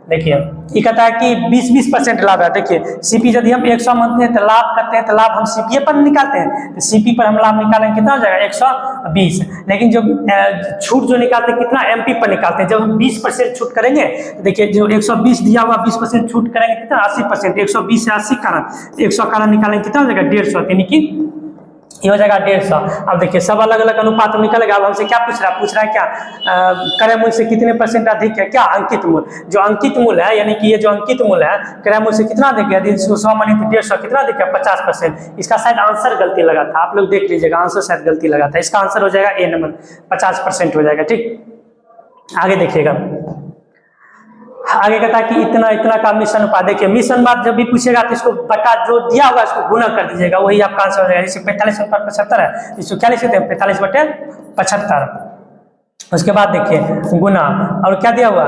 देखिए ये कहता है कि 20% लाभ है। देखिए CP यदि हम 100 मानते हैं तो लाभ करते हैं तो लाभ हम CP पर निकालते हैं, तो CP पर हम लाभ निकालेंगे कितना हो जाएगा 120, लेकिन जो छूट जो निकालते हैं कितना MP पर निकालते हैं। जब हम 20% छूट करेंगे तो देखिए जो 120 दिया हुआ 20% छूट करेंगे कितना 80%, 120 से 80 कारण 100 कारण निकालेंगे कितना हो जाएगा 150, यानी कि ये हो जाएगा 150। अब देखिए सब अलग अलग अनुपात निकलेगा। अब हमसे क्या पूछ रहा है क्या क्रय मूल्य से कितने % अधिक है, क्या अंकित मूल्य। जो अंकित मूल्य है यानी कि ये जो अंकित मूल्य है क्रय मूल्य से कितना अधिक है, यदि 100 माने तो 150 कितना अधिक है 50%। इसका शायद आंसर गलती लगा था, आप लोग देख लीजिएगा, आंसर शायद गलती लगा था। इसका आंसर हो जाएगा A नंबर 50% हो जाएगा, ठीक। आगे देखिएगा, आगे कहता है कि इतना का मिश्रण अनुपात। देखिए मिश्रण अनुपात जब भी पूछेगा तो इसको बटा जो दिया होगा इसको गुना कर दीजिएगा, वही आपका आंसर हो जाएगा। जैसे 45/75 है, इसको क्या लिख सकते हैं 45/75। उसके बाद देखिए गुना, और क्या दिया हुआ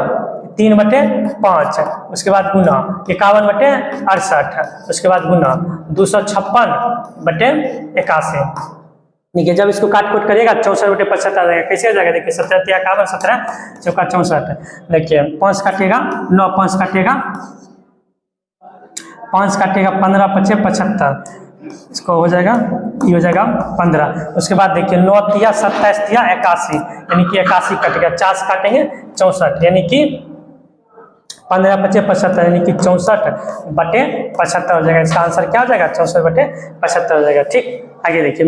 3/5, उसके बाद गुना 51/68, उसके बाद गुना 256/81। देखिए जब इसको काट कूट करिएगा 64/75 आ जाएगा। कैसे आ जाएगा देखिए 17 × 51, 17 चौका 64। देखिए 5 काटिएगा 9, 5 काटिएगा 5 काटिएगा 15 × 5 = 75, इसको हो जाएगा, ये हो जाएगा 15। उसके बाद देखिए 9 × 27 × 81, यानी कि 81 कट गया, 4 काटेंगे 64, यानी कि 15 × 5 = 75, यानी कि 64/75 हो जाएगा। इसका आंसर क्या हो जाएगा 64/75 हो जाएगा। ठीक, आगे देखिए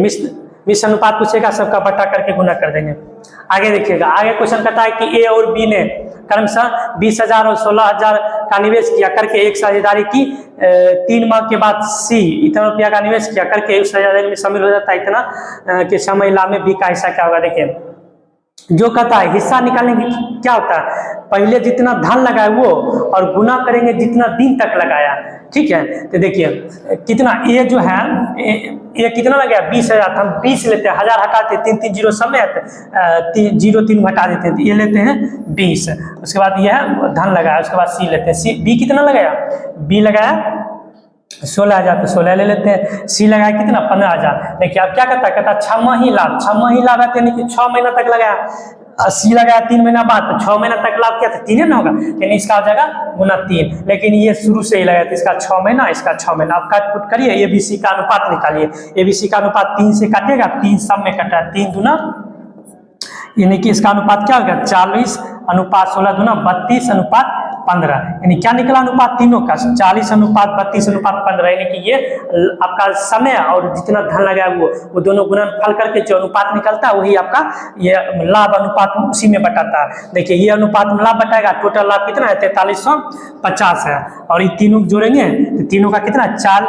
मिश्र अनुपात पूछेगा, सबका बटा करके गुना कर देंगे। आगे देखिएगा, आगे क्वेश्चन कहता है कि ए और बी ने क्रमशः 20,000 और 16,000 का निवेश किया करके एक साझेदारी की। 3 माह के बाद सी इतना रुपया का निवेश किया करके उस साझेदारी में शामिल हो जाता है इतना के समय ला में बी का हिस्सा क्या होगा। देखिए जो कहता है हिस्सा निकालने की क्या होता है, पहले जितना धन लगाया वो और गुना करेंगे जितना दिन तक लगाया। ठीक है, तो देखिए कितना ये जो है ये कितना लगाया 20,000, हम 20 लेते हैं, 1000 हटाते 3 0 समेत 0 3 घटा देते हैं, तो ये लेते हैं 20। उसके बाद यह धन लगाया, उसके बाद सी लेते हैं, सी बी कितना लगाया, बी लगाया 16,000, तो 16 ले लेते हैं। सी लगाया कितना 15,000। देखिए अब क्या कहता है, कहता 6 माह ही लाभ, 6 माह ही लाभ है, यानी कि 6 महीना तक लगाया। सी लगाया 3 महीना बाद, तो 6 महीना तक लाभ क्या था 3 ना होगा, यानी इसका हो जाएगा गुना 3। लेकिन ये शुरू से ही लगाया तो इसका 6 महीना, इसका 6 महीना। आप काट कुट करिए, ए बी सी का अनुपात निकालिए। ए बी सी का अनुपात 3 से काटेगा, 3 सब में कटा 3 दूना, यानी कि इसका अनुपात क्या होगा 40/16 दूना 32/15, यानी क्या निकला अनुपात तीनों का 40/32/15, यानी कि ये आपका समय और जितना धन लगा वो दोनों गुणनफल करके जो अनुपात निकलता है वही आपका ये लाभ अनुपात उसी में बटाता है। देखिए ये अनुपात में लाभ बटाएगा, टोटल लाभ कितना है 4350 है, और ये तीनों जोड़ेंगे तो तीनों का कितना 4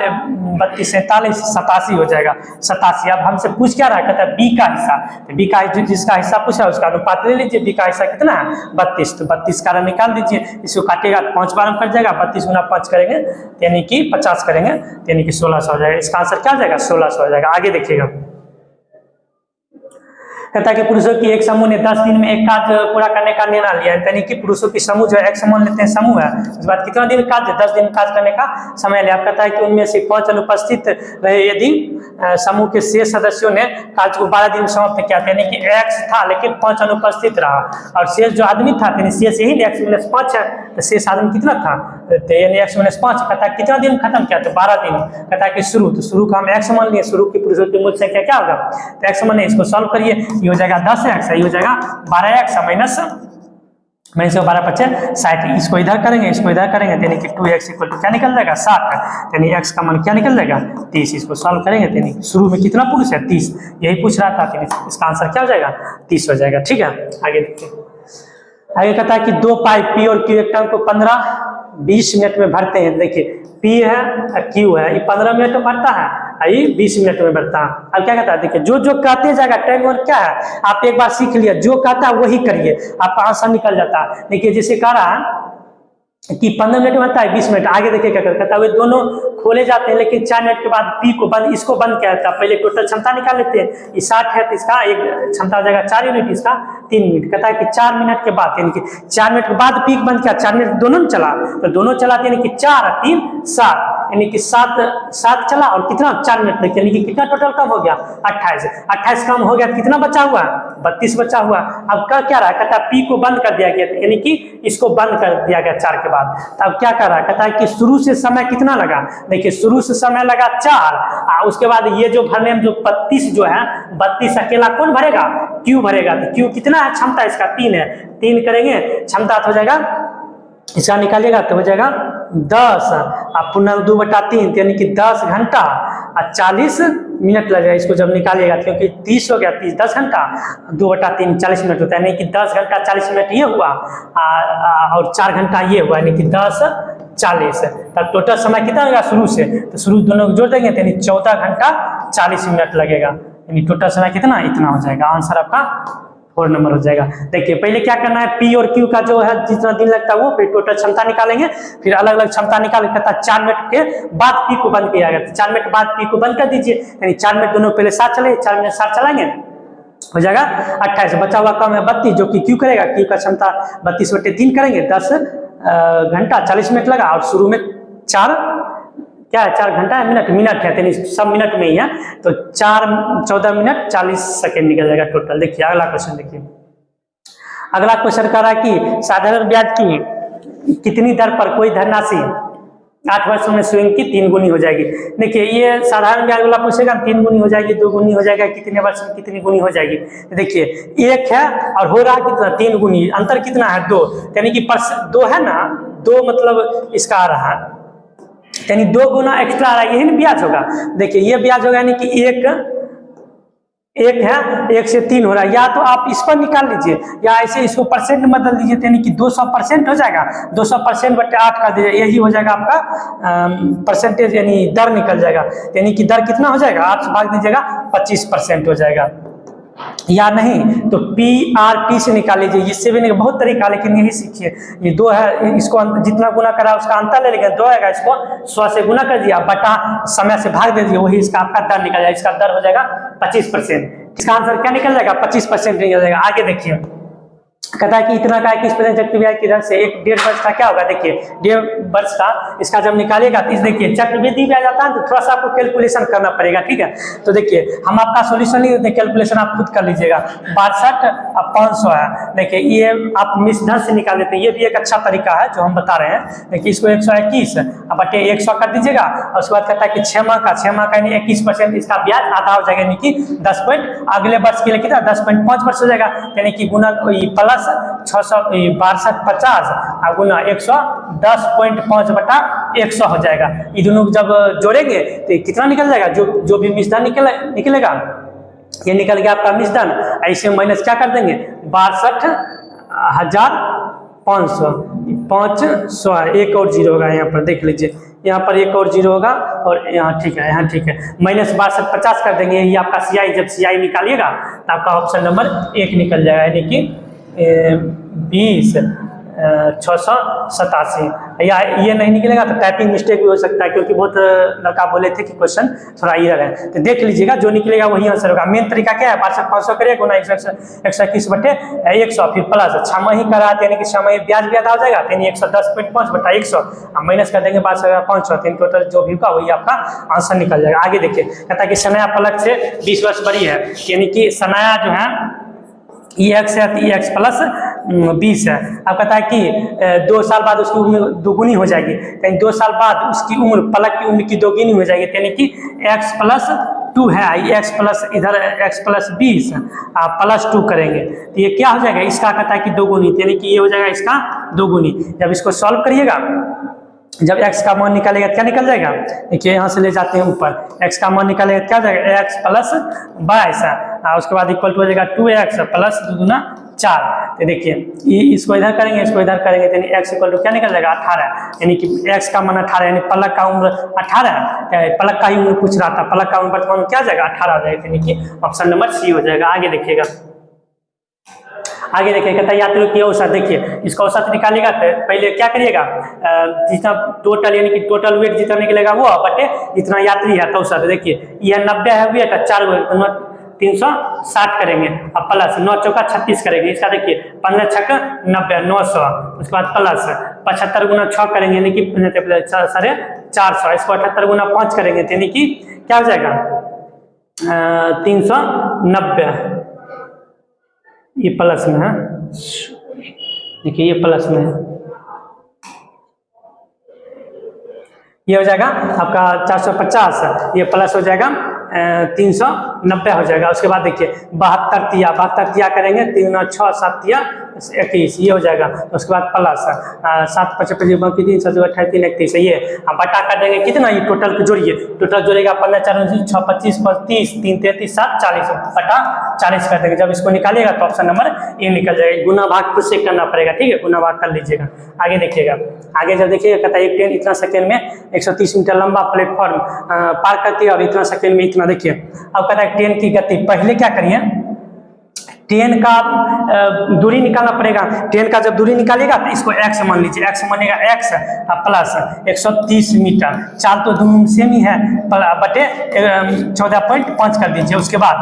32 47 87 हो जाएगा 87। अब हमसे पूछ क्या रहा, कहता है बी का हिस्सा, तो बी का जिसका हिस्सा पूछा उसका अनुपात ले लीजिए। बी का हिस्सा कितना है 32, तो 32 का निकाल दीजिए, इसको काटेगा 5 बार में कट जाएगा, 32 गुना 5 करेंगे यानी कि 50 करेंगे यानी कि 1600 हो जाएगा। इसका आंसर क्या हो जाएगा 1600 हो जाएगा। आगे देखिएगा, कहता है कि पुरुषों की एक समूह ने 10 दिन में एक कार्य पूरा करने का निर्णय लिया, यानी कि पुरुषों की समूह जो है एक समूह लेते हैं, समूह है, उसके बाद कितना दिन कार्य 10 दिन कार्य करने का समय लिया। कहता है कि उनमें से 5 अनुपस्थित रहे यदि समूह के शेष सदस्यों ने कार्य को 12 दिन में समाप्त किया, यानी कि x था लेकिन 5 अनुपस्थित रहा, और शेष जो आदमी था यानी शेष यही x - 5 है, तो शेष आदमी कितना था यानी x - 5। कहता है कितना दिन खत्म किया, तो 12 दिन। कहता है कि शुरू, तो शुरू का हम x मान लिए, शुरू की पुरुषों की मूल संख्या क्या होगा, तो x माने, इसको सॉल्व करिए, ये हो जाएगा 10x, ये हो जाएगा 12x माइनस 12 × 5 = 60। इसको इधर करेंगे, इसको इधर करेंगे, यानी कि 2x = क्या निकल जाएगा 60, यानी x का मान क्या निकल जाएगा 30। इसको सॉल्व करेंगे, यानी शुरू में कितना पुरुष है 30, यही पूछ रहा था, इसका आंसर क्या हो जाएगा 30 हो जाएगा। ठीक है, आगे देखते हैं। आगे कहता है कि 2 पाइप P और Q एक टैंक को 15-20 मिनट में भरते हैं। देखिए P है और Q है, ये 15 मिनट में भरता है, ये 20 मिनट में भरता है। अब क्या कहता है, देखिए जो जो कहते जाएगा टाइम वन क्या है आप एक बार सीख लिया, जो कहता है वही करिए, आपका आंसर निकल जाता है। देखिए जैसे कह रहा है कि 15 मिनट में आता है 20 मिनट, आगे देखिए क्या करता है, वे दोनों खोले जाते हैं लेकिन 4 मिनट के बाद पी को बंद, इसको बंद किया जाता है। पहले टोटल क्षमता निकाल लेते हैं, ये 60 है तो इसका एक क्षमता हो जाएगा 4 यूनिट, इसका 3 मिनट। कहता है कि 4 मिनट के बाद, यानी कि 4 मिनट के बाद पीक बंद किया, 4 मिनट दोनों चला, तो दोनों चलाते यानी कि 4 और 3 7, यानी कि 7 चला और कितना 4 मिनट तक, यानी कि कितना टोटल कम हो गया 28 कम हो गया, कितना बचा हुआ 32 बचा हुआ। अब क्या रहा, कहता है पी को बंद कर दिया गया, यानी कि इसको बंद कर दिया गया 4 के बाद। अब क्या कर रहा है, कहता है कि शुरू से समय कितना लगा, देखिए शुरू से समय लगा 4, उसके बाद ये जो भरने में जो 32 जो है 32 अकेला कौन भरेगा, क्यू भरेगा, तो क्यू कितना है क्षमता इसका 3 है, 3 करेंगे क्षमता हो जाएगा, इसका निकालिएगा तो हो जाएगा 10, अब पुनः 2/3 यानी कि 10 घंटा और 40 मिनट लगेगा इसको जब निकालिएगा, क्योंकि 30 हो गया, 30 10 घंटा 2/3 40 मिनट होता है, यानी कि 10 घंटा 40 मिनट ये हुआ और 4 घंटा ये हुआ, यानी कि 10 40। तब टोटल समय कितना होगा शुरू से, तो शुरू दोनों को जोड़ देंगे यानी 14 घंटा 40 मिनट लगेगा, यानी टोटल समय कितना इतना हो जाएगा। आंसर आपका 4 नंबर हो जाएगा। देखिए पहले क्या करना है, पी और क्यू का जो है जितना दिन लगता है वो, फिर टोटल क्षमता निकालेंगे, फिर अलग अलग क्षमता निकाल कहता है 4 मिनट के बाद पी को बंद किया गया, तो 4 मिनट बाद पी को बंद कर दीजिए, यानी 4 मिनट दोनों पहले साथ चले, 4 मिनट साथ चलाएंगे हो जाएगा 28, बचा हुआ कम है 32, जो कि क्यू करेगा, क्यू का क्षमता 32/3 करेंगे, 10 घंटा 40 मिनट लगा, और शुरू में 4 क्या है, 4 घंटा मिनट है, यानी सब मिनट में ही है, तो 14 मिनट 40 सेकेंड निकल जाएगा टोटल। देखिए अगला क्वेश्चन देखिए, अगला क्वेश्चन कह रहा है कि साधारण ब्याज की कितनी दर पर कोई धनराशि 8 वर्षों में स्वयं की 3 गुनी हो जाएगी। देखिए ये साधारण ब्याज वाला पूछेगा, 3 गुनी हो जाएगी, 2 गुनी हो जाएगा, कितने वर्ष में कितनी गुनी हो जाएगी। देखिए 1 है और हो रहा कितना, 3 गुनी, अंतर कितना है 2, यानी कि 2 है ना, 2 मतलब इसका आ रहा है, यानी 2 गुना एक्स्ट्रा आ रहा है, यही ना ब्याज होगा। देखिए ये ब्याज होगा, यानी कि 1 है, 1 से 3 हो रहा है, या तो आप इस पर निकाल लीजिए या ऐसे इसको परसेंट में बदल दीजिए, यानी कि 200% हो जाएगा, 200%/8 कर दीजिए, यही हो जाएगा आपका परसेंटेज, यानी दर निकल जाएगा, यानी कि दर कितना हो जाएगा, 8 से भाग दीजिएगा 25% हो जाएगा, या नहीं तो PRT से निकाल लीजिए, इससे भी नहीं, बहुत तरीका, लेकिन यही सीखिए। ये 2 है, इसको जितना गुना करा उसका अंतर ले लेंगे, 2 आएगा, इसको 100 से गुना कर दिया, बटा समय से भाग दे दिए, वही इसका आपका दर निकल जाएगा, इसका दर हो जाएगा 25%। इसका आंसर क्या निकल जाएगा, 25% निकल जाएगा। आगे देखिए, कहता है कि इतना का 21% चक्रवृद्धि की दर से 1.5 वर्ष का क्या होगा। देखिए 1.5 वर्ष का इसका जब निकालेगा तो इस देखिए चक्रवृद्धि ब्याज आता है, तो थोड़ा सा आपको कैलकुलेशन करना पड़ेगा, ठीक है। तो देखिए हम आपका सॉल्यूशन नहीं देते, कैलकुलेशन आप खुद कर लीजिएगा। 62 अब 500 है, देखिए ये आप मिश्रण से निकाल देते हैं, ये भी एक अच्छा तरीका है जो हम बता रहे हैं। देखिए इसको 121 बटे 100 कर दीजिएगा, और उसके बाद कहता है कि 6 माह का यानी 21% इसका ब्याज आधा हो जाएगा, यानी कि 10 पॉइंट, अगले वर्ष के लिए कितना 10.5 वर्ष हो जाएगा, यानी कि गुना प्लस 662.50 गुना 100 10.5/100 हो जाएगा। ये दोनों जब जोड़ेंगे तो कितना निकल जाएगा, जो भी मिश्रण निकलेगा, ये निकल गया आपका मिश्रण, ऐसे माइनस क्या कर देंगे 62,500 एक और जीरो होगा, यहाँ पर देख लीजिए, यहाँ पर एक और जीरो होगा, और यहाँ ठीक है, यहाँ ठीक है, माइनस 6250 कर देंगे, यही आपका CI, जब CI निकालिएगा तो आपका ऑप्शन नंबर 1 निकल जाएगा, यानी कि 20,687। या ये नहीं निकलेगा तो टाइपिंग मिस्टेक भी हो सकता है, क्योंकि बहुत लड़का बोले थे कि क्वेश्चन थोड़ा इधर है, तो देख लीजिएगा, जो निकलेगा वही आंसर होगा। मेन तरीका क्या है, 500 करिए गुना 121/100 फिर प्लस 6 माही करा, यानी कि 6 माही ब्याज भी आधा हो जाएगा, यानी 110.5/100 माइनस कर देंगे 5,500, टोटल जो भी होगा वही आपका आंसर निकल जाएगा। आगे देखिए, कहता है कि सनाया पलक से 20 वर्ष बड़ी है, यानी कि सनाया जो है EX है, तो EX प्लस 20 है। अब कहता है कि 2 साल बाद उसकी उम्र दोगुनी हो जाएगी, यानी 2 साल बाद उसकी उम्र, पलक की उम्र की दोगुनी हो जाएगी, यानी कि X प्लस 2 है, X प्लस इधर X प्लस 20 प्लस 2 करेंगे तो ये क्या हो जाएगा, इसका कहता है कि दोगुनी, यानी कि ये हो जाएगा इसका दोगुनी। जब इसको सॉल्व करिएगा, जब x का मान निकालेगा क्या निकल जाएगा, देखिए यहाँ से ले जाते हैं ऊपर, x का मान निकालेगा क्या हो जाएगा, x प्लस 22 उसके बाद इक्वल टू हो जाएगा 2x प्लस 2 दूना 4। तो देखिए इसको इधर करेंगे, इसको इधर करेंगे, तो यानी x इक्वल टू क्या निकल जाएगा 18, यानी कि x का मान 18, यानी पलक का उम्र 18 है, पलक का ही उम्र पूछ रहा था, पलक का उम्र वर्तमान क्या जाएगा 18 हो जाएगा, यानी कि ऑप्शन नंबर C हो जाएगा। आगे देखिएगा, आगे देखिए, कहता है यात्रियों की औसत, देखिए इसका औसत निकालेगा तो पहले क्या करिएगा, जितना टोटल यानी कि टोटल वेट जितना निकलेगा वो बटे जितना यात्री है तो औसत। देखिए यह 90 है वेट, 4 360 करेंगे, अब प्लस 9 चौका 36 करेंगे, इसका देखिए 15 छक्का 90 900, उसके बाद प्लस 75 गुना 6 करेंगे, यानी कि 450, इसको 78 गुना 5 करेंगे, यानी कि क्या हो जाएगा 390, ये प्लस में है, देखिए ये प्लस में है, ये हो जाएगा आपका 450, ये प्लस हो जाएगा 390 हो जाएगा। उसके बाद देखिए 72 तिया करेंगे, 3 9 6 7 तिया 21, ये हो जाएगा। उसके बाद प्लस 7 55 बाकी 3 7 28 3 31, ये बटा कर देंगे कितना, ये टोटल को जोड़िए, टोटल जोड़ेगा 15 4 6 25 30 3 33 7 40 बटा 40 कर देंगे। जब इसको निकालेगा तो ऑप्शन नंबर ये निकल जाएगा। गुना भाग खुद से करना पड़ेगा, ठीक है, गुना भाग कर लीजिएगा। आगे देखिएगा, आगे जब देखिएगा कहता है एक ट्रेन इतना सेकंड में 130 मीटर लंबा प्लेटफॉर्म पार करती है और इतना सेकंड में इतना, देखिए अब कहता है ट्रेन की गति, पहले क्या करिए ट्रेन का दूरी निकालना पड़ेगा। ट्रेन का जब दूरी निकालेगा तो इसको x मान लीजिए, x मानेगा x प्लस 130 मीटर, 4 तो दोनों सेम ही है, बटे 14.5 कर दीजिए। उसके बाद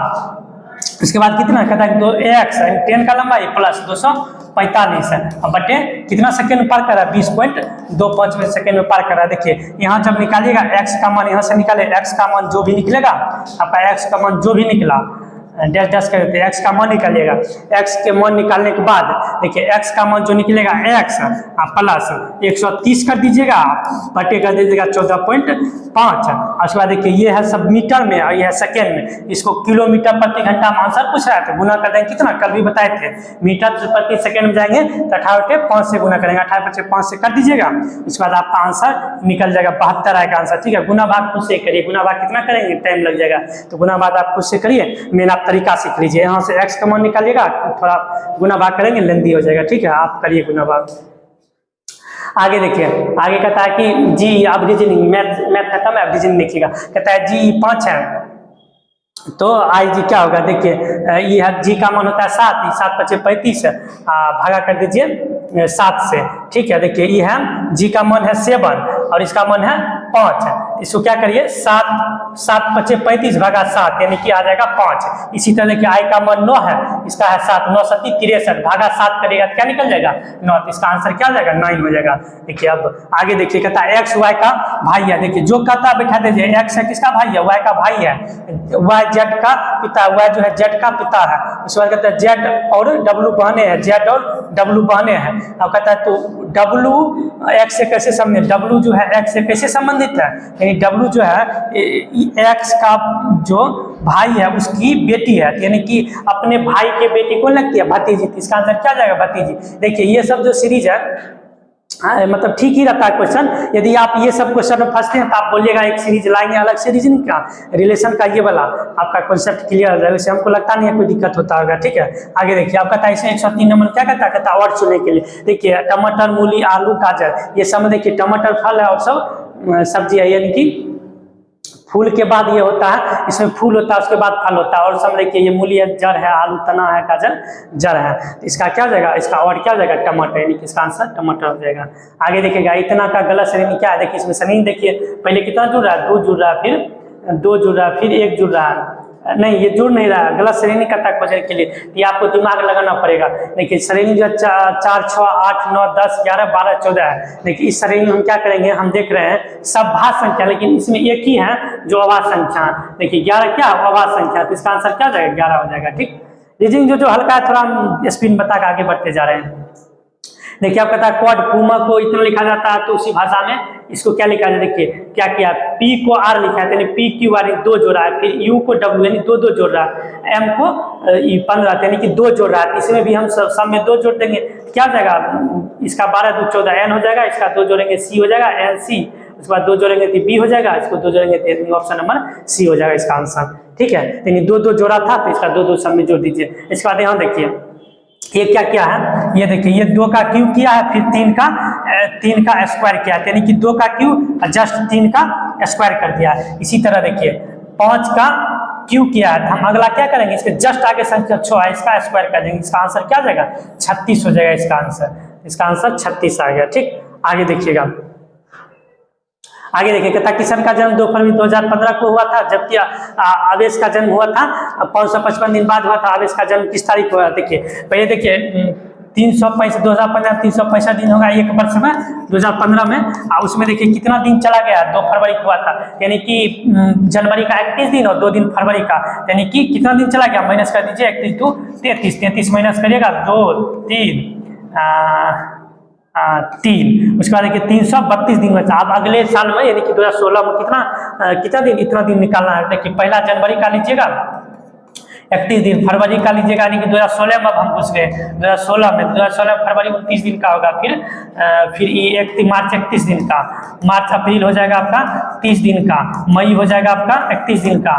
उसके बाद कितना कहता है 2x 10 का लंबाई प्लस 245 है, अब बटे कितना सेकंड में पार कर रहा है 20.25 सेकंड में पार कर रहा है। देखिए यहाँ जब निकालिएगा x का मान, यहाँ से निकाले x का मान जो भी निकलेगा आपका, x का मान जो भी निकला डैश डैश कर देते हैं, x का मान निकालिएगा। x के मान निकालने के बाद देखिए x का मान जो निकलेगा x प्लस 130 कर दीजिएगा, बटे कर दीजिएगा 14.5। उसके बाद देखिए ये है सब मीटर में और ये है सेकेंड में, इसको किलोमीटर प्रति घंटा में आंसर पूछ रहा है तो गुना कर देंगे कितना, कल भी बताए थे मीटर प्रति सेकेंड में जाएंगे तो 18/5 से गुना करेंगे, 18/5 से कर दीजिएगा। उसके बाद आपका आंसर निकल जाएगा 72 आएगा आंसर। ठीक है, गुना भाग खुद से करिए, गुना भाग कितना करेंगे टाइम लग जाएगा, तो गुना भाग आप खुद से करिए, मेन आप तरीका सीख लीजिए। यहाँ से x का मान निकालिएगा, थोड़ा गुना भाग करेंगे लेंदी हो जाएगा। ठीक है, आप करिए गुना भाग। आगे देखिए, आगे कहता है कि जी अब रीजनिंग मैथ खत्म है, अब रीजनिंग देखिएगा। कहता है जी 5 है तो आई जी क्या होगा, देखिए ये है जी का मान होता है 7, 7 × 5 = 35 भागा कर दीजिए 7 से। ठीक है, देखिए ये है जी का मान है 7 और इसका मान है 5, इसको क्या करिए 7 × 35 भागा 7 यानी कि आ जाएगा 5। इसी तरह देखिए आई का मान 9 है, इसका है 7, 9 × 7 = 63 भागा 7 करिएगा तो क्या निकल जाएगा 9, तो इसका आंसर क्या हो जाएगा 9 हो जाएगा। देखिए अब आगे देखिए, कहता है एक्स वाई का भाई है। देखिए जो कहता है बैठा दीजिए, एक्स है किसका भाई है, वाई का भाई है, वाई जेड का पिता, वाई जो है जेड का पिता है। उसके बाद कहता है जेड और डब्लू बहने हैं, जेड और डब्लू बहने हैं। अब कहता है तो डब्लू एक्स से कैसे संबंधित, डब्लू जो है एक्स से कैसे संबंधित है, यानी डब्लू जो है एक्स का जो भाई है उसकी बेटी है, यानी कि अपने भाई के बेटी को लगती है भतीजी, इसका आंसर क्या जाएगा भतीजी। देखिए ये सब जो सीरीज है मतलब ठीक ही रहता है क्वेश्चन। यदि आप ये सब क्वेश्चन में फंसते हैं तो आप बोलिएगा एक सीरीज लाएंगे अलग से रीजनिंग का, रिलेशन का, ये वाला आपका कॉन्सेप्ट क्लियर हो जाएगा। वैसे हमको लगता नहीं है कोई दिक्कत होता होगा। ठीक है, आगे देखिए, आपका था इसमें 103 नंबर क्या कहता है और चुनने के लिए। देखिए टमाटर, मूली, आलू, गाजर ये सब, देखिए टमाटर फल है और सब सब्जी है, यानी कि फूल के बाद ये होता है, इसमें फूल होता है उसके बाद फल होता है, और सब देखिए ये मूली है, जड़ है, आलू तना है, गाजर जड़ है, तो इसका क्या हो जाएगा, इसका और क्या हो जाएगा टमाटर, यानी कि इसका आंसर टमाटर हो जाएगा। आगे देखिएगा इतना का गलत श्रेणी क्या है, देखिए इसमें श्रेणी देखिए पहले कितना जुड़ रहा है 2 जुड़ रहा है, फिर 2 जुड़ रहा है, फिर 1 जुड़ रहा है, नहीं ये जुड़ नहीं रहा है, गलत श्रेणी करता है क्वेश्चन के लिए, ये आपको दिमाग लगाना पड़ेगा। देखिए श्रेणी जो 4, 6, 8, 9, 10, 11, 12, 14 है। देखिए इस श्रेणी में हम क्या करेंगे, हम देख रहे हैं सब भाज्य संख्या, लेकिन इसमें एक ही है जो अभाज्य संख्या। देखिए 11 क्या अभाज्य संख्या, तो इसका आंसर क्या जाएगा 11 हो जाएगा। ठीक, रीजनिंग जो हल्का है थोड़ा हम स्पिन बता के आगे बढ़ते जा रहे हैं। देखिए आप कहता है क्वाड पूमा को इतना लिखा जाता है तो उसी भाषा में इसको क्या लिखा जाए, देखिए क्या किया, पी को आर लिखा है यानी पी क्यू आर 2 जोड़ रहा है, फिर यू को डब्ल्यू यानी 2 जोड़ रहा है, एम को 15 यानी कि 2 जोड़ रहा है, इसमें भी हम सब में 2 जोड़ देंगे क्या हो जाएगा, इसका 12 2 14 एन हो जाएगा, इसका 2 जोड़ेंगे सी हो जाएगा एन सी, उसके बाद 2 जोड़ेंगे तो बी हो जाएगा, इसको 2 जोड़ेंगे तो ऑप्शन नंबर सी हो जाएगा इसका आंसर। ठीक है, यानी 2 जोड़ा था तो इसका 2 सब में जोड़ दीजिए। इसके बाद यहाँ देखिए ये क्या क्या है, ये देखिए ये 2 का क्यूब किया है, फिर 3 का स्क्वायर किया है, यानी कि 2 का क्यूब जस्ट 3 का स्क्वायर कर दिया है। इसी तरह देखिए 5 का क्यूब किया है, हम अगला क्या करेंगे, इसके जस्ट आगे संख्या 6 है, इसका स्क्वायर कर देंगे, इसका आंसर क्या जाएगा 36 हो जाएगा इसका आंसर 36 आ गया। ठीक, आगे देखिएगा, आगे देखिए कहता किशन का जन्म 2 फरवरी 2015 को हुआ था, जबकि आवेश का जन्म हुआ था 555 दिन बाद हुआ था। आवेश का जन्म किस तारीख को हुआ, देखिए पहले देखिए 2015 365 दिन होगा एक वर्ष में 2015 में, और उसमें देखिए कितना दिन चला गया 2 फरवरी को हुआ था, यानी कि जनवरी का 31 दिन और 2 दिन फरवरी का, यानी कि कितना दिन चला गया, माइनस कर दीजिए 31 to 33 माइनस करिएगा 2 3 3, उसके बाद देखिए 332 दिन बचा। अब अगले साल में यानी कि 2016 में कितना दिन, इतना दिन निकालना है। देखिए पहला जनवरी का लीजिएगा 31 दिन, फरवरी का लीजिएगा यानी कि 2016 में अब हम घुस गए 2016 में, 2016 में फरवरी 29 दिन का होगा, फिर ये मार्च 31 दिन का, मार्च अप्रैल हो जाएगा आपका 30 दिन का, मई हो जाएगा आपका 31 दिन का,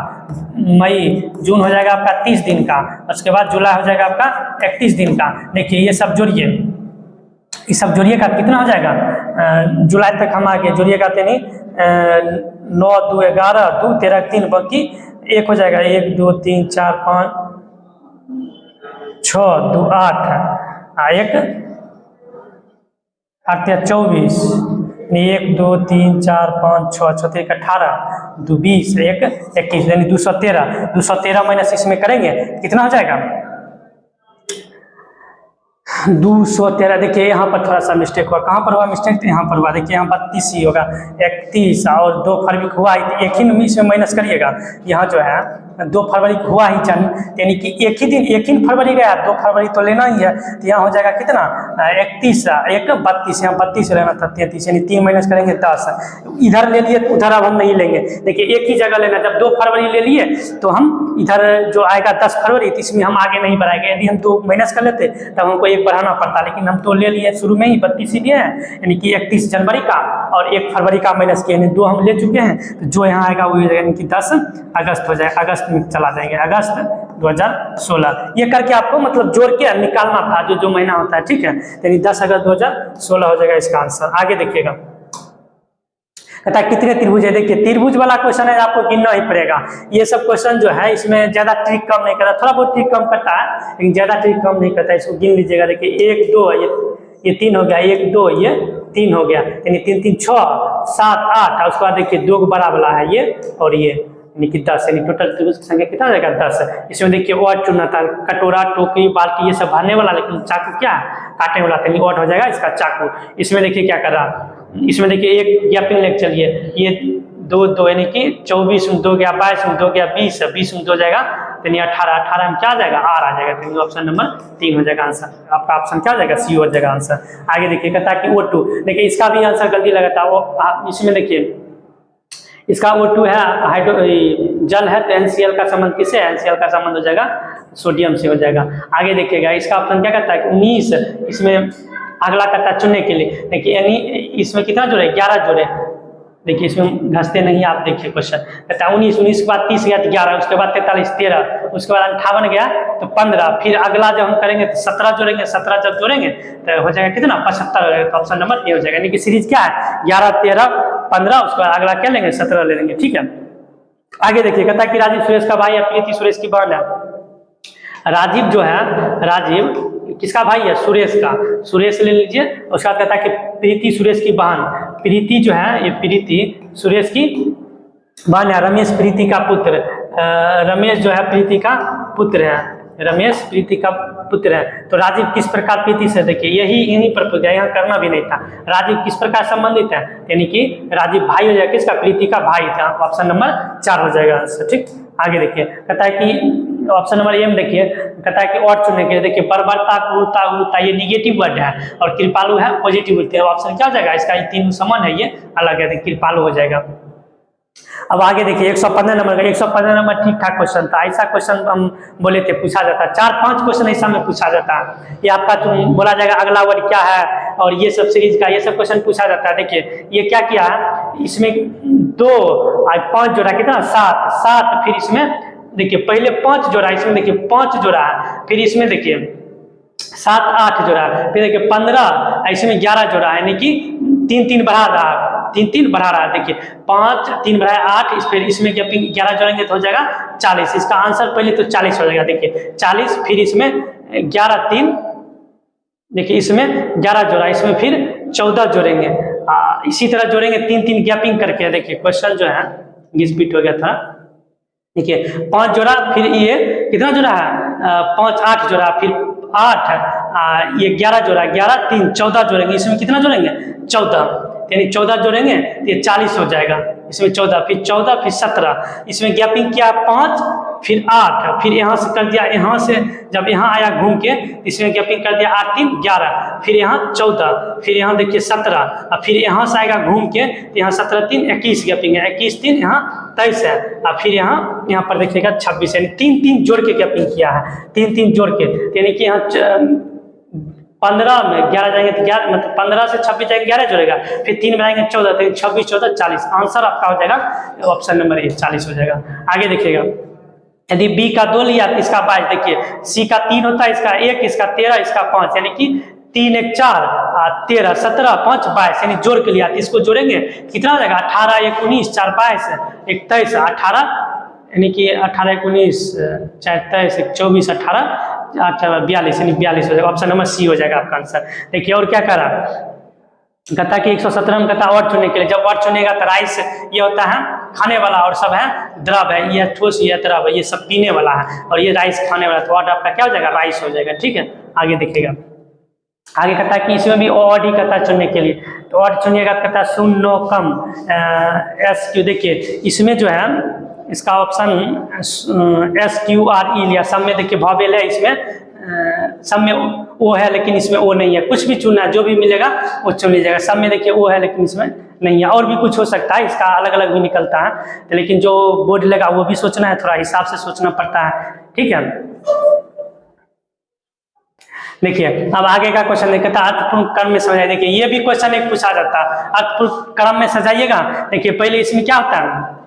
मई जून हो जाएगा आपका 30 दिन का, उसके बाद जुलाई हो जाएगा आपका 31 दिन का। देखिए ये सब जोड़िए, ये सब जोड़िएगा कितना हो जाएगा, जुलाई तक हम आगे जोड़िएगा यानी 9 2 11 2 13 3 बाकी 1 हो जाएगा, 1 2 3 4 5 6 2 8 1 8 24 1 2 3 4 5 6 6 3 18 2 20 1 21 यानी 213। 213 माइनस इसमें करेंगे कितना हो जाएगा 213। देखिए यहाँ पर थोड़ा सा मिस्टेक हुआ, कहाँ पर हुआ मिस्टेक, तो यहाँ पर हुआ। देखिए यहाँ 32 ही होगा, 31 और 2 फरवरी को हुआ, एक ही इसमें माइनस करिएगा। यहाँ जो है 2 फरवरी को हुआ ही यानी कि एक ही दिन, एक ही फरवरी गया, 2 फरवरी तो लेना ही है। तो यहाँ हो जाएगा कितना 31 1 32, यहाँ 32 लेना था, 33 यानी 3 माइनस करेंगे 10। इधर ले लिए तो उधर अब हम नहीं लेंगे। देखिए एक ही जगह लेना, जब 2 फरवरी ले लिए तो हम इधर जो आएगा 10 फरवरी, तो इसमें हम आगे नहीं बढ़ाएंगे। यदि हम 2 माइनस कर लेते तब हमको 1 बढ़ाना पड़ता, लेकिन हम तो ले लिए शुरू में ही 32 ही लिए हैं, यानी कि 31 जनवरी का और 1 फरवरी का माइनस किए, यानी 2 हम ले चुके हैं। तो जो यहाँ आएगा वो यानी कि 10 अगस्त हो जाएगा, अगस्त में चला जाएंगे, अगस्त 2016। ये करके आपको मतलब जोड़ के निकालना था जो महीना होता है, ठीक है। यानी 10 अगस्त 2016 हो जाएगा इसका आंसर। आगे देखिएगा, कहता है कितने त्रिभुज है। देखिए त्रिभुज वाला क्वेश्चन है, आपको गिनना ही पड़ेगा। ये सब क्वेश्चन जो है इसमें ज्यादा ट्रिक कम नहीं करता, थोड़ा बहुत ट्रिक कम करता है लेकिन ज्यादा ट्रिक कम नहीं करता है। इसको गिन लीजिएगा। देखिए 1 2 ये 3 हो गया, 1 2 ये 3 हो गया, यानी 3 3 6 7 8 और उसके बाद देखिए 2 बड़ा वाला है ये और ये, यानी कि 10, यानी टोटल त्रिभुज की संख्या कितना हो जाएगा 10। इसमें देखिए और चुनना था, कटोरा टोकरी बाल्टी ये सब भरने वाला, लेकिन चाकू क्या काटने वाला था, और हो जाएगा इसका चाकू। इसमें देखिए क्या कर रहा, इसमें देखिए एक गैपिंग लेके चलिए, ये 2 2 यानी कि 24 में 2 गया 22 में 2 गया 20 20 में 2 जाएगा, यानी 18 18 में क्या आ जाएगा R आ जाएगा, तो ऑप्शन नंबर 3 हो जाएगा आंसर। आपका ऑप्शन क्या हो जाएगा C हो जाएगा आंसर। आगे देखिए कहता है कि O2, देखिए इसका भी आंसर गलती लगा था वो, इसमें देखिए इसका O2 है हाइड्रो जल है, तो NCl का संबंध किससे है, NCl का संबंध हो जाएगा सोडियम से हो जाएगा। आगे देखिएगा इसका ऑप्शन क्या कहता है कि 19, इसमें अगला कहता है चुनने के लिए। देखिए यानी इसमें कितना जोड़े 11 जोड़े, देखिए इसमें घसते नहीं आप, देखिए क्वेश्चन कहता है 19 19 के बाद 30 गया तो 11, उसके बाद 43 13, उसके बाद 58 गया तो 15, फिर अगला जब हम करेंगे तो 17 जोड़ेंगे, 17 जब जोड़ेंगे तो हो जाएगा कितना 75 हो जाएगा, तो ऑप्शन नंबर ए हो जाएगा। यानी कि सीरीज क्या है 11 13 15, उसके बाद अगला क्या लेंगे 17 ले लेंगे, ठीक है। आगे देखिए कहता है कि राजीव सुरेश का भाई है, प्रीति सुरेश की बहन है। राजीव जो है, राजीव किसका भाई है सुरेश का, सुरेश ले लीजिए। उसका कहता है कि प्रीति सुरेश की बहन, प्रीति जो है ये प्रीति सुरेश की बहन है, रमेश प्रीति का पुत्र, रमेश जो है प्रीति का पुत्र है, रमेश प्रीति का पुत्र है। तो राजीव किस प्रकार प्रीति से, देखिए यही इन्हीं पर पूछा, यहाँ करना भी नहीं था। राजीव किस प्रकार संबंधित है, यानी कि राजीव भाई हो जाएगा किसका, प्रीति का भाई था, ऑप्शन नंबर 4 हो जाएगा आंसर, ठीक। आगे देखिए कहता है कि ऑप्शन नंबर ए में देखिए कहता है कि और चुनने के लिए, देखिए बर्बरता क्रूरता उरूरता ये निगेटिव वर्ड है और कृपालु है पॉजिटिव वर्ड है। ऑप्शन क्या हो जाएगा इसका, ये तीनों समान है, ये अलग है, कृपालु हो जाएगा। अब आगे देखिए 115 नंबर का, 115 नंबर ठीक ठाक क्वेश्चन था। ऐसा क्वेश्चन हम बोले थे पूछा जाता है, 4-5 क्वेश्चन ऐसा में पूछा जाता है। ये आपका बोला जाएगा अगला वर्ड क्या है, और ये सब सीरीज का ये सब क्वेश्चन पूछा जाता है। देखिए ये क्या किया है, इसमें 2 और 5 जोड़ा कितना 7, फिर इसमें देखिए पहले 5 जोड़ा, इसमें देखिए 5 जोड़ा है, फिर इसमें देखिए 7 8 जोड़ा, फिर देखिए 15, इसमें 11 जोड़ा है, यानी कि 3 3 बढ़ा रहा, 3 3 बढ़ा रहा है। देखिए 5 3 बढ़ाया 8, फिर इसमें 11 जोड़ेंगे तो हो जाएगा 40। इसका आंसर पहले तो 40 हो जाएगा। देखिए 40, फिर इसमें 11 3, देखिए इसमें 11 जोड़ा, इसमें फिर 14 जोड़ेंगे, इसी तरह जोड़ेंगे 3 3 गैपिंग करके। देखिए क्वेश्चन जो है घिसपिट हो गया था। देखिए 5 जोड़ा, फिर ये कितना जोड़ा है 5 8 जोड़ा, फिर 8 ये 11 जोड़ा, 11 3 14 जोड़ेंगे, इसमें कितना जोड़ेंगे 14, यानी 14 जोड़ेंगे तो ये 40 हो जाएगा। इसमें 14, फिर 14, फिर 17, इसमें गैपिंग किया 5, फिर 8, फिर यहाँ से कर दिया, यहाँ से जब यहाँ आया घूम के इसमें गैपिंग कर दिया 8 3 11, फिर यहाँ 14, फिर यहाँ देखिए 17, और फिर यहाँ से आएगा घूम के तो यहाँ 17 3 21 गैपिंग है, 21 3 यहाँ 23 है, और फिर यहाँ पर देखिएगा 26, यानी 3 3 जोड़ के गैपिंग किया है, 3 3 जोड़ के, यानी कि यहाँ 15 में 11 जाएंगे तो 11, मतलब 15 से 26 जाएंगे 11 जोड़ेगा, फिर 3 बनाएंगे 14, तो 26 14 40, आंसर आपका हो जाएगा ऑप्शन नंबर ए 40 हो जाएगा। आगे देखिएगा यदि बी का 2 लिया तो इसका 22, देखिए सी का 3 होता है, इसका 1, इसका 13, इसका 5, यानी कि 3 1 4 13 17 5 22, यानी जोड़ के लिया तो इसको जोड़ेंगे कितना हो जाएगा 18 1 19 4 22 1 23 18, यानी कि 18 19 4 23 1 24 18 42, यानी 42 हो जाएगा, ऑप्शन नंबर सी हो जाएगा आपका आंसर। देखिए और क्या करा, कहता कि 117 में कहता और चुनने के लिए, जब और चुनेगा तो राइस ये होता है खाने वाला और सब है द्रव है, ये ठोस ये द्रव है, ये सब पीने वाला है और ये राइस खाने वाला, तो और आपका क्या हो जाएगा राइस हो जाएगा। ठीक है, आगे देखिएगा। आगे कहता है कि इसमें भी और ही कहता है चुनने के लिए, तो और चुनिएगा तो कहता है सुन नो कम एस क्यू। देखिए इसमें जो है इसका ऑप्शन SQRE लिया, सब में देखिए वॉवेल है, इसमें सब में ओ है लेकिन इसमें ओ नहीं है, कुछ भी चुनना है जो भी मिलेगा वो चुन लीजिएगा। सब में देखिए ओ है लेकिन इसमें नहीं है, और भी कुछ हो सकता है, इसका अलग अलग भी निकलता है, तो लेकिन जो बोर्ड लगा वो भी सोचना है, थोड़ा हिसाब से सोचना पड़ता है। ठीक है, देखिए अब आगे का क्वेश्चन देखता है अर्थपूर्ण क्रम में सजाइए। देखिए ये भी क्वेश्चन एक पूछा जाता है, अर्थपूर्ण क्रम में सजाइएगा। देखिए पहले इसमें क्या होता है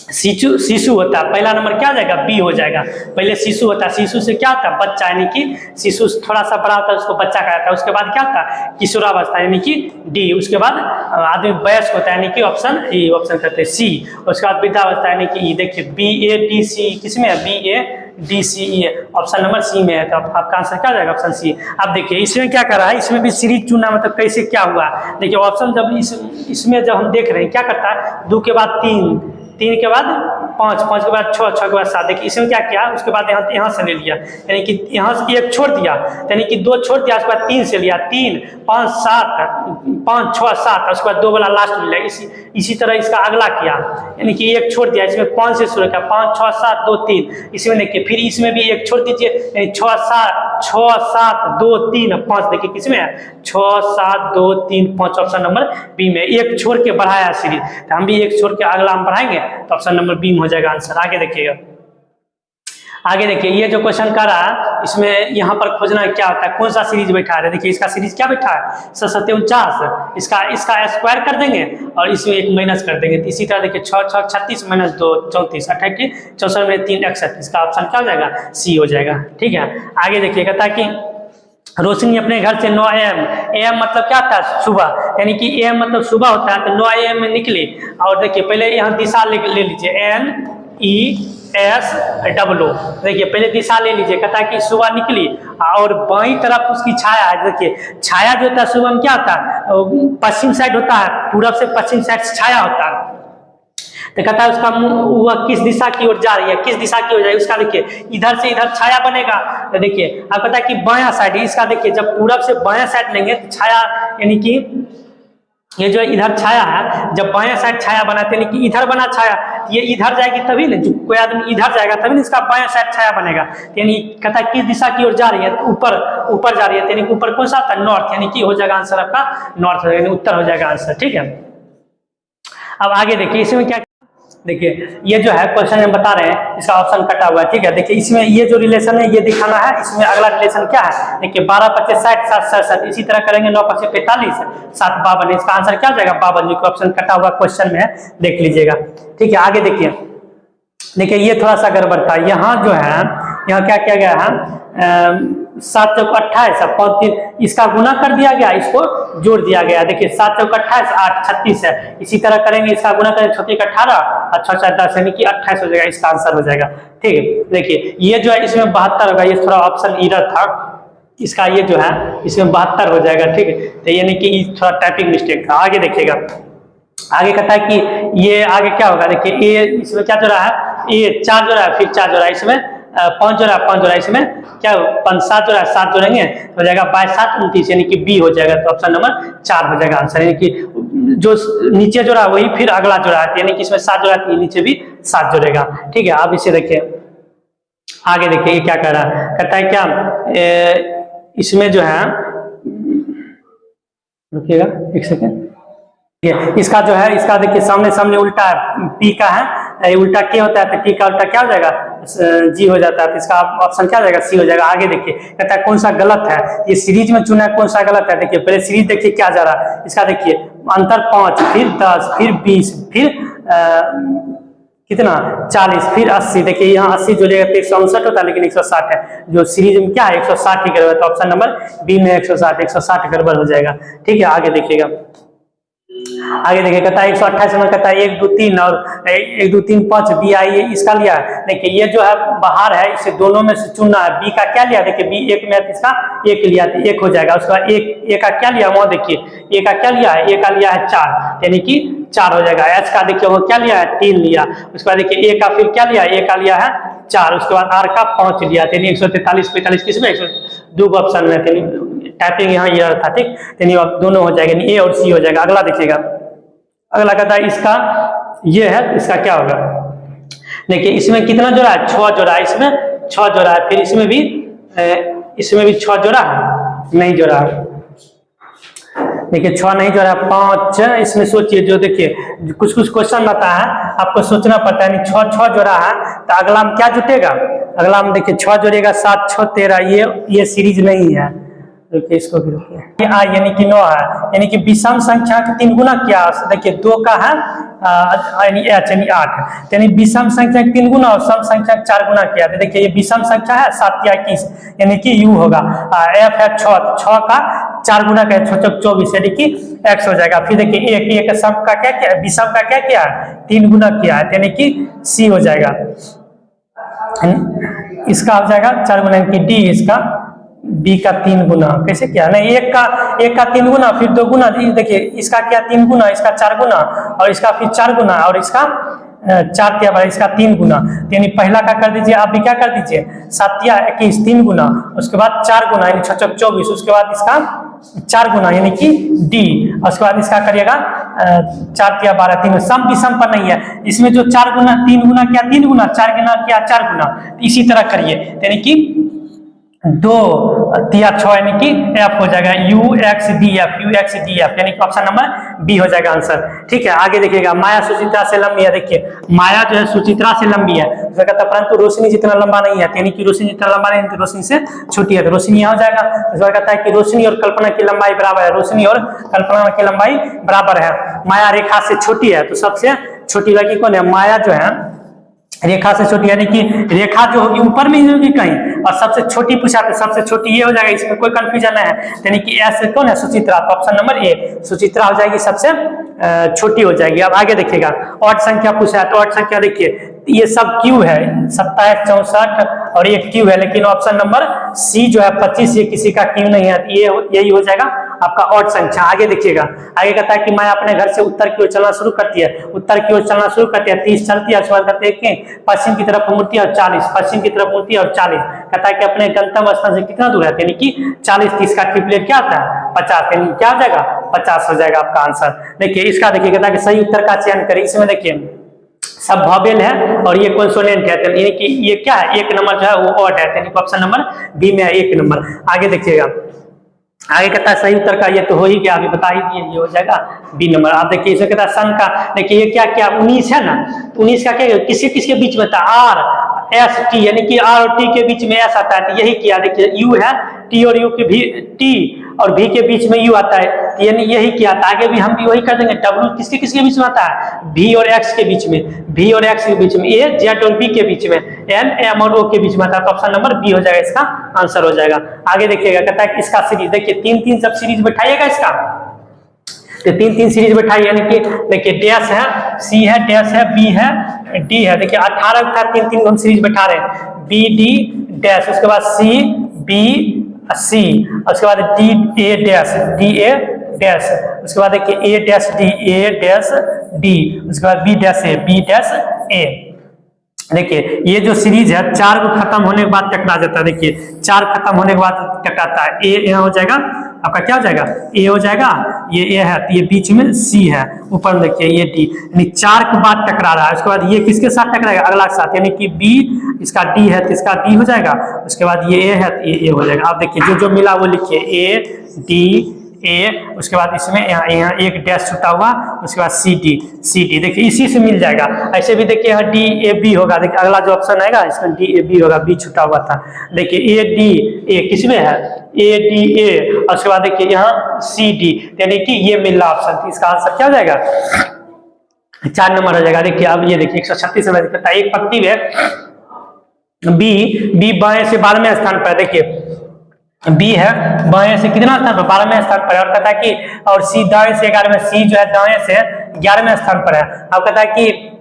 शिशु होता है, पहला नंबर क्या हो जाएगा बी हो जाएगा। पहले शिशु होता है, शिशु से क्या होता है बच्चा, यानी कि शिशु थोड़ा सा बड़ा होता है उसको बच्चा कहा जाता है। उसके बाद क्या होता है किशोरावस्था यानी कि डी। उसके बाद आदमी वयस्क होता है यानी कि ऑप्शन ई, ऑप्शन करते हैं सी। उसके बाद वृद्धावस्था यानी कि ई। देखिए BADC किसमें है, BADCE ऑप्शन नंबर सी में है, तो आपका आंसर क्या हो जाएगा ऑप्शन सी। अब देखिए इसमें क्या कर रहा है, इसमें भी सीरीज चुनना मतलब कैसे क्या हुआ। देखिए ऑप्शन जब इसमें जब हम देख रहे हैं क्या करता है 2 के बाद 3, 3 के बाद 5, 5 के बाद 6, 6 के बाद 7। देखिए इसमें क्या किया, उसके बाद यहाँ से ले लिया, यानी कि यहाँ से 1 छोड़ दिया, यानी कि 2 छोड़ दिया, उसके बाद 3 से लिया, 3, 5, 7, 5, 6, 7, उसके बाद 2 वाला लास्ट में लिया। इसी तरह इसका अगला किया, यानी कि 1 छोड़ दिया, इसमें 5 से शुरू किया, 5, 6, 7, 2, 3। इसमें देखिए फिर इसमें भी 1 छोड़ दीजिए, यानी 6, 7, 2, 3, 5। देखिए किसमें है 6, 7, 2, 3, 5 ऑप्शन नंबर बी में। 1 छोड़ के बढ़ाया सीरीज, तो हम भी 1 छोड़ के अगला हम बढ़ाएंगे तो ऑप्शन नंबर बी में हो जाएगा आंसर। आगे देखिएगा, आगे देखिए ये जो क्वेश्चन कर रहा है इसमें यहाँ पर खोजना क्या होता है, कौन सा सीरीज बैठा है। देखिए इसका सीरीज क्या बैठा है 749, इसका स्क्वायर कर देंगे और इसमें 1 माइनस कर देंगे। इसी तरह देखिए 6, 6, 36 - 2, 34, 38, 64 में 3, 61। इसका ऑप्शन क्या हो जाएगा सी हो जाएगा। ठीक है, आगे देखिएगा ताकि रोशनी अपने घर से 9 AM, AM मतलब क्या था सुबह, यानी कि AM मतलब सुबह होता है, तो 9 AM में निकली। और देखिए पहले यहाँ दिशा ले लीजिए NESW। देखिए पहले दिशा ले लीजिए, कहता है कि सुबह निकली और बाईं तरफ उसकी छाया है। देखिए छाया जो होता है सुबह में क्या होता है पश्चिम साइड होता है, पूरब से पश्चिम साइड छाया होता है। तो कहता है उसका वह किस दिशा की ओर जा रही है, किस दिशा की ओर जा रही है उसका देखिए इधर से इधर छाया बनेगा। तो देखिए अब कहता है कि बायां साइड, इसका देखिए जब पूरब से बायां साइड लेंगे तो छाया, यानी कि ये जो इधर छाया है जब बायां साइड छाया बनाते हैं, यानी कि इधर बना छाया, ये इधर जाएगी तभी ना, कोई आदमी इधर जाएगा तभी ना इसका बायां साइड छाया बनेगा। यानी कहता है किस दिशा की ओर जा रही है, तो ऊपर जा रही है, यानी ऊपर कौन सा आता है नॉर्थ, यानी कि हो जाएगा आंसर आपका नॉर्थ, यानी उत्तर हो जाएगा आंसर। ठीक है, अब आगे देखिए इसमें क्या, देखिए ये जो है क्वेश्चन हम बता रहे हैं इसका ऑप्शन कटा हुआ है। ठीक है, देखिए इसमें ये जो रिलेशन है ये दिखाना है, इसमें अगला रिलेशन क्या है। देखिए 12, 25, 60, 7, 67, इसी तरह करेंगे 9, 25, 45, 7, 52। इसका आंसर क्या हो जाएगा 52, जो ऑप्शन कटा हुआ क्वेश्चन में है, देख लीजिएगा। ठीक है, आगे देखिए ये थोड़ा सा गड़बड़ था, यहाँ जो है यहाँ क्या किया गया है 7 चौक 28, 5, 3, इसका गुना कर दिया गया, इसको जोड़ दिया गया। देखिए 7 चौक 28, 8, 36 है। इसी तरह करेंगे, इसका गुना करेंगे 6 × 18 और 6 × 4 10, यानी कि 28 हो जाएगा, इसका आंसर हो जाएगा। ठीक है, देखिए ये जो है इसमें 72 होगा, ये थोड़ा ऑप्शन इरर था, इसका ये जो है इसमें 72 हो जाएगा। ठीक है, तो यानी कि थोड़ा टाइपिंग मिस्टेक था। आगे देखिएगा, आगे कहता है कि ये आगे क्या होगा। देखिए ए इसमें क्या जोड़ा है, ए 4 जोड़ा है, फिर 4 जोड़ा, इसमें 5 जोड़ा, 5 जोड़ा, इसमें क्या 5, 7 जोड़ा, 7 जोड़ेंगे तो हो जाएगा 22, 7, 29, यानी कि बी हो जाएगा, तो ऑप्शन नंबर 4 हो जाएगा आंसर। यानी कि जो नीचे जोड़ा वही फिर अगला जोड़ा है, यानी कि इसमें 7 जोड़ा है, नीचे भी 7 जोड़ेगा। ठीक है, अब इसे देखिए, आगे देखिए ये क्या कह रहा है, कहता है क्या इसमें जो है, रुकिएगा 1 सेकेंड, इसका जो है इसका देखिए सामने उल्टा पी का है, उल्टा के होता है, तो पी का उल्टा क्या हो जाएगा जी हो जाता है, तो इसका ऑप्शन क्या हो जाएगा सी हो जाएगा। आगे देखिए कहता है कौन सा गलत है, ये सीरीज में चुना है कौन सा गलत है। देखिए पहले सीरीज देखिए क्या जा रहा है, इसका देखिए अंतर 5, फिर 10, फिर 20, फिर कितना 40, फिर 80। देखिए यहाँ 80 जोड़ेगा तो 159 होता है, लेकिन 160 है, जो सीरीज में क्या है 160 ही गड़बड़, तो ऑप्शन नंबर बी में 160 गड़बड़ हो जाएगा। ठीक है, आगे देखिएगा, आगे देखिए कहता है 128 में कहता है 1 2 3 और 1 2 3 5 बी आई इसका लिया। देखिए ये जो है बाहर है, इसे दोनों में से चुनना है। बी का क्या लिया, देखिए बी एक में इसका एक लिया तो एक हो जाएगा। उसके बाद ए का क्या लिया, वहाँ देखिए ए का क्या लिया है, ए का लिया है 4 यानी कि 4 हो जाएगा। एच का देखिए वो क्या लिया है 3 लिया। उसके बाद देखिए ए का फिर क्या लिया, ए का लिया है 4। उसके बाद आर का 5 लिया, यानी 143 45 किसमें 102 ऑप्शन में। टाइपिंग यहाँ ये था ठीक, यानी अब दोनों हो जाएगा, ए और सी हो जाएगा। अगला देखिएगा, अगला कहता है इसका ये है, इसका क्या होगा। देखिए इसमें कितना जोड़ा है, 6 जोड़ा है, इसमें 6 जोड़ा है। फिर इसमें भी 6 जोड़ा है, नहीं जोड़ा है। देखिए 6 नहीं जोड़ा, 5 इसमें सोचिए। जो देखिए कुछ कुछ क्वेश्चन आता है आपको सोचना पड़ता है। 6 जोड़ा है तो अगला में क्या जुटेगा, अगला में देखिए 6 जोड़ेगा 7 6 13। ये सीरीज नहीं है, देखिए इसको भी रुकिए। यानी कि 9 है, यानी कि विषम संख्या के 3 गुना क्या, देखिए 2 का है यानी एच यानी 8, यानी विषम संख्या के 3 गुना और सम संख्या के 4 गुना किया। तो देखिए ये विषम संख्या है 7 या 21 यानी कि यू होगा। एफ है 6 का 4 गुना का 6 24 यानी कि एक्स हो जाएगा। फिर देखिए एक सम का क्या किया, विषम का क्या किया 3 गुना किया है यानी कि सी हो जाएगा। इसका हो जाएगा 4 गुना यानी कि डी, इसका बी का 3 गुना। कैसे किया, नहीं एक का 3 गुना फिर 2 गुना। देखिए इसका क्या 3 गुना, इसका 4 गुना और इसका फिर 4 गुना और इसका 4 क्या, इसका 3 गुना। यानी पहला का कर दीजिए, आप भी क्या कर दीजिए 7 या 21 3 गुना, उसके बाद 4 गुना यानी 6 24, उसके बाद इसका 4 गुना यानी कि डी, उसके बाद इसका करिएगा 4 या 12 3। सम विषम पर नहीं है, इसमें जो 4 गुना 3 गुना क्या 3 गुना, 4 गुना क्या 4 गुना। इसी तरह करिए यानी कि 2 3 6 यानी कि एफ हो जाएगा यू एक्स डी एफ यानी कि ऑप्शन नंबर बी हो जाएगा आंसर। ठीक है, आगे देखिएगा माया सुचित्रा से लंबी है। देखिए माया जो है सुचित्रा से लंबी है, तो कहता है परंतु रोशनी जितना लंबा नहीं है, यानी कि रोशनी जितना लंबा नहीं है तो रोशनी से छोटी है, तो रोशनी यहाँ हो जाएगा। इसमें कहता है कि रोशनी और कल्पना की लंबाई बराबर है, रोशनी और कल्पना की लंबाई बराबर है। माया रेखा से छोटी है, तो सबसे छोटी लड़की कौन है, माया जो है रेखा से छोटी, यानी कि रेखा जो होगी ऊपर में ही होगी कहीं, और सबसे छोटी पूछा तो सबसे छोटी ये हो जाएगा, इसमें कोई कंफ्यूजन नहीं है। यानी कि ऐसे कौन है सुचित्रा, तो ऑप्शन नंबर ए सुचित्रा हो जाएगी, सबसे छोटी हो जाएगी। अब आगे देखिएगा ऑड संख्या पूछा है, तो ऑड संख्या देखिए ये सब क्यू है 27 64 और एक क्यू है, लेकिन ऑप्शन नंबर सी जो है 25 ये किसी का क्यू नहीं है, ये यही हो जाएगा आपका ऑड संख्या। आगे देखिएगा, आगे कहता है कि मैं अपने घर से उत्तर की ओर चलना शुरू करती है, उत्तर की ओर चलना शुरू करती है 30 चलती है, उसके बाद कहते हैं कि पश्चिम की तरफ मुड़ती है और 40, पश्चिम की तरफ मुड़ती है और 40। कहता है कि अपने गंतव्य स्थान से कितना दूर है, यानी कि 40 30 का ट्रिपलेट क्या आता है 50, यानी क्या हो जाएगा 50 हो जाएगा आपका आंसर। देखिए इसका देखिए कहता है कि सही उत्तर का चयन करें। इसमें देखिए सब वॉवेल है और ये कॉन्सोनेंट है, यानी कि ये क्या है 1 नंबर जो है वो ऑड है, यानी कि ऑप्शन नंबर बी में है 1 नंबर। आगे देखिएगा, आगे कहता है सही उत्तर का ये तो हो ही गया, अभी बता ही दिए, ये हो जाएगा बी नंबर। आप देखिए इसे कहता है सन का, देखिए ये क्या क्या 19 है ना, तो 19 का क्या किसके किसके बीच में था आर एस टी, यानी कि आर और टी के बीच में एस आता है, तो यही किया। देखिए यू है टी और यू के भी टी और भी के बीच में यू आता है, यानी यही किया था। आगे भी हम भी वही कर देंगे। डब्ल्यू किसके किसके बीच में आता है, भी और एक्स के बीच में, भी और एक्स के बीच में, ए जेड और बी के बीच में, एन एम और ओ के बीच में आता है, तो ऑप्शन नंबर बी हो जाएगा, इसका आंसर हो जाएगा। आगे देखिए कहता है कि इसका सीरीज देखिए 3 जब सीरीज बैठाइएगा इसका, तो 3 सीरीज बैठाइए, यानी कि देखिए डैश है, सी है, डैश है, बी है, डी है। देखिए 18 था, 3 हम सीरीज बैठा रहे हैं, बी डी डैश, उसके बाद सी बी सी, उसके बाद D A dash, D A dash, उसके बाद देखिए ए डैश डी, ए डैश डी, उसके बाद बी डैश ए, बी डैश ए। देखिए ये जो सीरीज है 4 को खत्म होने के बाद टकरा जाता है। देखिए 4 खत्म होने के बाद टकराता है, ए यहाँ हो जाएगा आपका क्या हो जाएगा ए हो जाएगा, ये ए है तो ये बीच में सी है, ऊपर में देखिए ये डी, यानी 4 के बाद टकरा रहा है। उसके बाद ये किसके साथ टकराएगा अगला के साथ, यानी कि बी इसका डी है तो इसका डी हो जाएगा, उसके बाद ये ए है तो ये ए हो जाएगा। आप देखिए जो जो मिला वो लिखिए ए डी ए, उसके बाद इसमें यहाँ एक डैश छुटा हुआ, उसके बाद सी डी देखिए इसी से मिल जाएगा। ऐसे भी देखिए यहाँ डी ए बी होगा, देखिए अगला जो ऑप्शन आएगा इसमें डी ए बी होगा, बी छुटा हुआ था। देखिए ए डी ए किसमें है, ए डी ए, और उसके बाद देखिए यहाँ सी डी, यानी कि ये मिल रहा ऑप्शन, इसका आंसर क्या हो जाएगा 4 नंबर हो जाएगा। देखिए अब ये देखिए 136 में दिखता है, एक पंक्ति में बी बाएं से 12वें स्थान पर, देखिए बी है बाएं से कितना स्थान पर, 12वें स्थान पर है। और कहता है कि और सी दाएं से 11वें, सी जो है दाएं से 11वें स्थान पर है। अब कहता है कि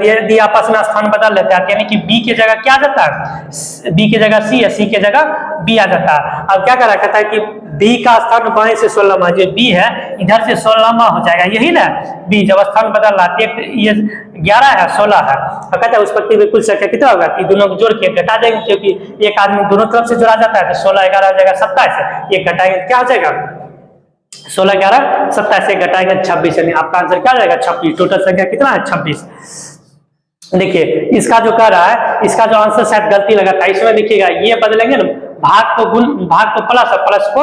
यदि आपस में स्थान बदल लेते हैं यानी कि बी की जगह क्या आ जाता है, बी की जगह सी है, सी की जगह बी आ जाता है। अब क्या कर रहा है, कहता है कि बी का स्थान बाएं से 16वां, जो बी है इधर से 16वां हो जाएगा, यही ना बी जब स्थान बदल रहा है, ये 11 है 16 है। और कहता है उस पर कुल संख्या कितना होगा, कि दोनों को जोड़ के घटा देंगे, क्योंकि एक आदमी दोनों तरफ से जोड़ा जाता है, तो 16 11 हो जाएगा 27, ये घटाएंगे क्या हो जाएगा, 16 11 27 से घटाएंगे 26, यानी आपका आंसर क्या जाएगा 26। टोटल संख्या कितना है 26। देखिए इसका जो कह रहा है, इसका जो आंसर शायद गलती लगा था, इसमें देखिएगा ये बदलेंगे ना, भाग को गुण, भाग को प्लस और प्लस को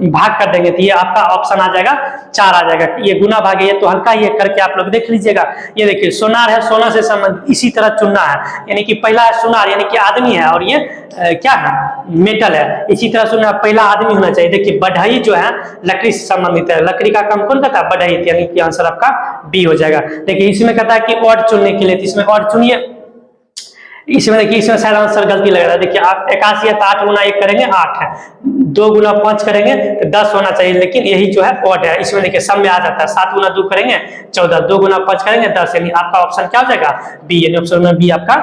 भाग कर देंगे, तो ये आपका ऑप्शन आ जाएगा 4 आ जाएगा। ये गुना भाग ये तो हल्का ये करके आप लोग देख लीजिएगा। ये देखिए सोनार है, सोना से संबंधित इसी तरह चुनना है, यानी कि पहला है सोनार यानी कि आदमी है, और ये क्या है मेटल है, इसी तरह सुनना पहला आदमी होना चाहिए। देखिए बढ़ई जो है लकड़ी से संबंधित है, लकड़ी का काम कौन करता है, बढ़ई, यानी कि आंसर आपका बी हो जाएगा। देखिए इसमें कहता है कि ऑड चुनने के लिए, तो इसमें ऑड चुनिए। इसमें देखिए इसमें शायद आंसर गलती लग रहा है। देखिए आप 81 है तो 8 गुना 1 करेंगे 8 है, 2 गुना 5 करेंगे तो 10 होना चाहिए, लेकिन यही जो है ऑड है। इसमें देखिए सब में आ जाता है, 7 गुना 2 करेंगे 14, 2 गुना 5 करेंगे 10, यानी आपका ऑप्शन क्या हो जाएगा बी, यानी ऑप्शन में बी आपका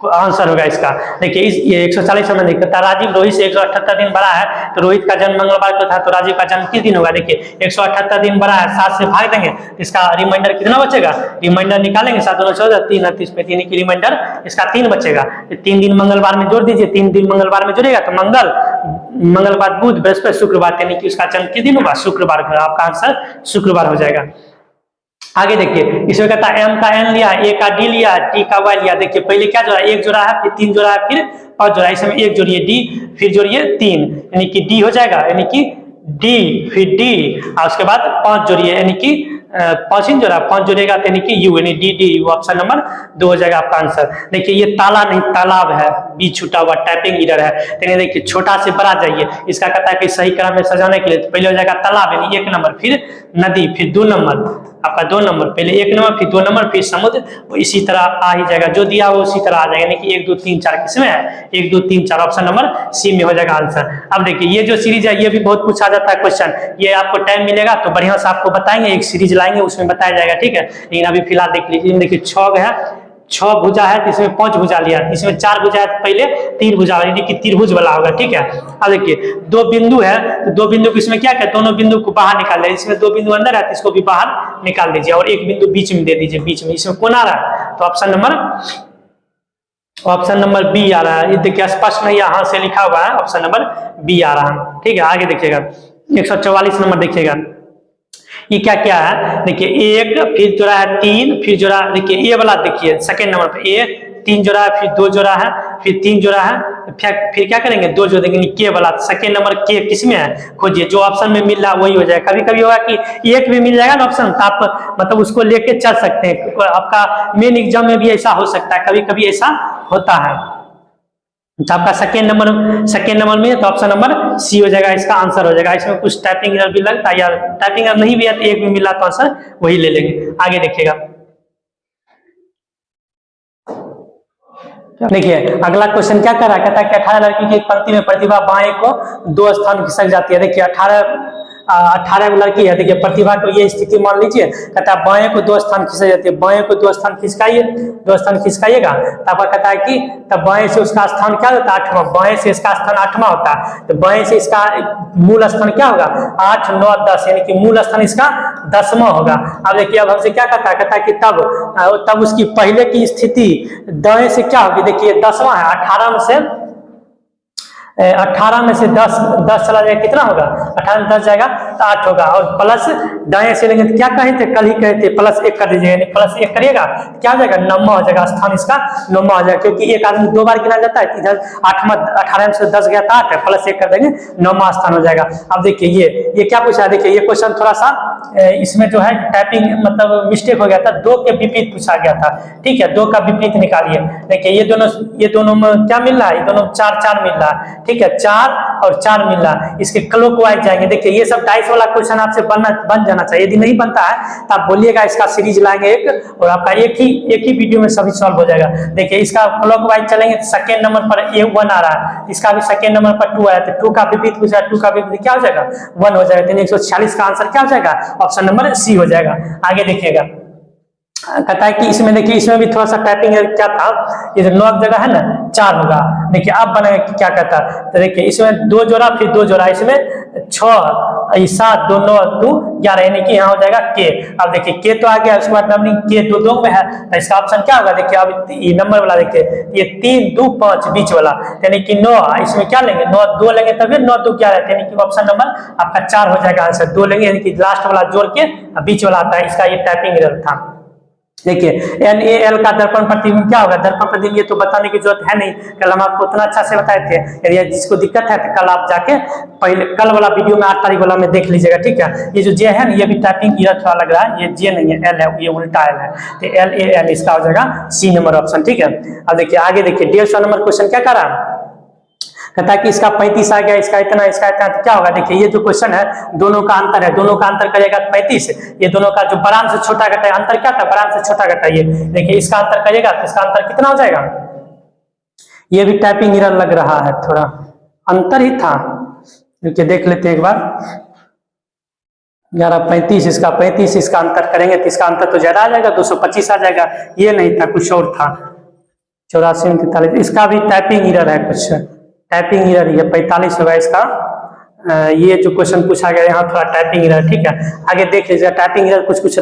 आंसर होगा इसका। देखिए ये 140 में देखता राजीव रोहित से 178 दिन बड़ा है, तो रोहित का जन्म मंगलवार को था, तो राजीव का जन्म किस दिन होगा। देखिए 178 दिन बड़ा है, 7 से भाग देंगे, इसका रिमाइंडर कितना बचेगा, रिमाइंडर निकालेंगे 7 दूना 14, 3 30 पे 3 की रिमाइंडर इसका 3 बचेगा। 3 दिन मंगलवार में जोड़ दीजिए, 3 दिन मंगलवार में जोड़ेगा तो मंगलवार बुध बृहस्पति शुक्रवार, यानी कि उसका जन्म किस दिन होगा शुक्रवार को, आपका आंसर शुक्रवार हो जाएगा। आगे देखिए इसमें कहता है एम का एन लिया, ए का डी लिया, टी का वाई लिया। देखिए पहले क्या जोड़ा, एक जोड़ा है, फिर 3 जोड़ा है, फिर 5 जोड़ा, इसमें 1 जोड़िए डी, फिर जोड़िए 3, यानी कि डी हो जाएगा, यानी कि डी फिर डी, और उसके बाद 5 जोड़िए, यानी कि 5 इन जोड़ा, 5 जोड़ेगा यानी कि यू, यानी D D you, option number 2 हो जाएगा आपका आंसर। देखिए ये ताला नहीं तालाब है, बी छूटा हुआ टाइपिंग एरर है, तो देखिए छोटा से बड़ा जाइए, इसका कहता है कि सही क्रम में सजाने के लिए, तो पहले हो जाएगा तालाब यानी 1 नंबर, फिर नदी, फिर 2 नंबर, आपका 2 नंबर, पहले 1 नंबर फिर 2 नंबर फिर समुद्र, इसी तरह आ ही जाएगा, जो दिया हो उसी तरह आ जाएगा, यानी कि 1 2 3 4 किसमें है, 1 2 3 4, ऑप्शन नंबर सी में हो जाएगा आंसर। अब देखिए ये जो सीरीज है ये भी बहुत पूछा जाता है क्वेश्चन, ये आपको टाइम मिलेगा तो बढ़िया से आपको बताएंगे, एक सीरीज लाएंगे उसमें बताया जाएगा, ठीक है। लेकिन अभी फिलहाल देख लीजिए, देखिए 6 है, 6 भुजा है तो इसमें 5 भुजा लिया, इसमें 4 भुजा है तो पहले 3 भुजा, यानी कि त्रिभुज वाला होगा, ठीक है। अब देखिए 2 बिंदु है, तो 2 बिंदु को इसमें क्या कहते हैं, दोनों बिंदु को बाहर निकाल दे, इसमें 2 बिंदु अंदर है तो इसको भी बाहर निकाल दीजिए, और 1 बिंदु बीच में दे दीजिए, बीच में, इसमें कौन आ रहा है, तो ऑप्शन नंबर बी आ रहा है। ये देखिए स्पष्ट नहीं यहाँ से लिखा हुआ है, ऑप्शन नंबर बी आ रहा है, ठीक है। आगे देखिएगा 144 नंबर देखिएगा, ये क्या क्या है, देखिए 1 फिर जोड़ा है 3, फिर जोड़ा, देखिए ए वाला देखिए सेकंड नंबर पे ए 3 जोड़ा है, फिर 2 जोड़ा है, फिर 3 जोड़ा है, फिर क्या करेंगे 2 जोड़ देंगे, के वाला सेकंड नंबर के किसमें है, खोजिए, जो ऑप्शन में मिल रहा है वही हो जाएगा। कभी कभी होगा कि एक भी मिल जाएगा ना ऑप्शन, तो आप मतलब उसको लेके चल सकते हैं, आपका मेन एग्जाम में भी ऐसा हो सकता है, कभी कभी ऐसा होता है। तो आपका सेकेंड नंबर में तो ऑप्शन नंबर सी हो जाएगा, इसका आंसर हो जाएगा। इसमें कुछ टाइपिंग एरर भी लगता है, या टाइपिंग एरर नहीं भी है तो एक भी मिला तो आंसर वही ले लेंगे। आगे देखिएगा, देखिए अगला क्वेश्चन क्या कर रहा है, कहता है कि 18 लड़की की एक पंक्ति में प्रतिभा बाएं को 2 स्थान खिसक जाती है। देखिए 18 लड़की है, देखिए प्रतिभा को ये स्थिति मान लीजिए, कहता है बाएं को 2 स्थान खिसक जाती है, बाएं को 2 स्थान खिसकाइए, 2 स्थान खिसकाइएगा, तब कहता है कि तब बाएं से उसका स्थान क्या होता है 8वां, बाएं से इसका स्थान 8वां होता है, तो बाएं से इसका मूल स्थान क्या होगा 8 9 10, यानी कि मूल स्थान इसका 10वां होगा। अब देखिए अब हमसे क्या कहता है कि तब उसकी पहले की स्थिति दाएं से क्या होगी, देखिए 10वां है, 18 में से 10 चला जाएगा, कितना होगा 18 में 10 जाएगा तो 8 होगा, और प्लस दाएं से लेंगे तो क्या कहे थे, कल ही कहे थे प्लस 1 कर दीजिएगा, यानी प्लस 1 करिएगा क्या हो जाएगा 9वां हो जाएगा, स्थान इसका 9वां हो जाएगा, क्योंकि एक आदमी 2 बार गिना जाता है, इधर 18 में से 10 गया था 8 है, प्लस 1 कर देंगे 9वां स्थान हो जाएगा। अब देखिए ये क्या पूछा है, देखिए ये क्वेश्चन थोड़ा सा इसमें जो है टाइपिंग मतलब मिस्टेक हो गया था, 2 के विपरीत पूछा गया था, ठीक है, 2 का विपरीत निकालिए। देखिए ये दोनों में क्या मिल रहा है, ये दोनों 4 4 मिल रहा है, ठीक है, 4 और 4 मिल रहा है, इसके क्लॉकवाइज जाएंगे। देखिए ये सब डाइस 28 वाला क्वेश्चन आपसे बन जाना चाहिए। यदि नहीं बनता है तो आप बोलिएगा, इसका सीरीज लाएंगे एक, और आपका एक ही वीडियो में सभी सॉल्व हो जाएगा। देखिए इसका क्लॉकवाइज चलेंगे तो सेकंड नंबर पर A1 आ रहा है, इसका भी सेकंड नंबर पर 2 आया, तो 2 का विपरीत पूछा, 2 का विपरीत क्या हो जाएगा 1 हो जाएगा। 146 का आंसर क्या हो जाएगा, ऑप्शन नंबर सी हो जाएगा। आगे देखिएगा, कहता है कि इसमें देखिए, इसमें भी थोड़ा सा टाइपिंग क्या था, ये जो 9 जगह है ना 4 होगा। देखिए अब बनेगा कि क्या कहता है, तो देखिए इसमें 2 जोड़ा फिर 2 जोड़ा, इसमें 6 7 2 9 2 11, यानी कि यहाँ हो जाएगा के। अब देखिए के तो आ गया, उसके बाद नंबरिंग के 2 2 में है, तो इसका ऑप्शन क्या होगा। देखिए अब ये नंबर वाला देखिए, ये 3 2 5 बीच वाला, यानी कि 9, इसमें क्या लेंगे 9 2 लेंगे तभी 9 2 11, यानी कि ऑप्शन नंबर आपका 4 हो जाएगा आंसर। 2 लेंगे यानी कि लास्ट वाला जोड़ के बीच वाला आता है, इसका ये टाइपिंग एरर था। देखिए NaL का दर्पण प्रतिबिंब क्या होगा, दर्पण प्रतिबिंब ये तो बताने की जरूरत है नहीं, कल हम आपको उतना अच्छा से बताए थे। यदि जिसको दिक्कत है तो कल आप जाके पहले कल वाला वीडियो में 8 तारीख वाला में देख लीजिएगा, ठीक है। ये जो जे है ना, ये भी टाइपिंग एरर थोड़ा लग रहा है, ये जे नहीं है L है, ये उल्टा L है, तो LAL इसका हो जाएगा सी नंबर ऑप्शन, ठीक है। अब देखिए आगे देखिए 150 नंबर क्वेश्चन क्या कर रहा है, कहता है कि इसका 35 आ गया, इसका इतना तो क्या होगा। देखिए ये जो क्वेश्चन है दोनों का अंतर है, दोनों का अंतर करिएगा 35, ये दोनों का जो बड़ा से छोटा घटा है, अंतर क्या था, बड़ा से छोटा घटा, ये देखिए इसका अंतर करिएगा तो इसका अंतर कितना हो जाएगा। ये भी टाइपिंग एरर लग रहा है, थोड़ा अंतर ही था, देखिए देख लेते हैं एक बार। 11 35, इसका 35, इसका अंतर करेंगे तो इसका अंतर तो ज्यादा आ जाएगा, 225 आ जाएगा। ये नहीं था, कुछ और था, 84 में 43, इसका भी टाइपिंग एरर है, कुछ टाइपिंग एरर, ये 45 होगा इसका। ये जो क्वेश्चन पूछा गया यहाँ थोड़ा टाइपिंग एरर, ठीक है। आगे देख लीजिएगा टाइपिंग एरर कुछ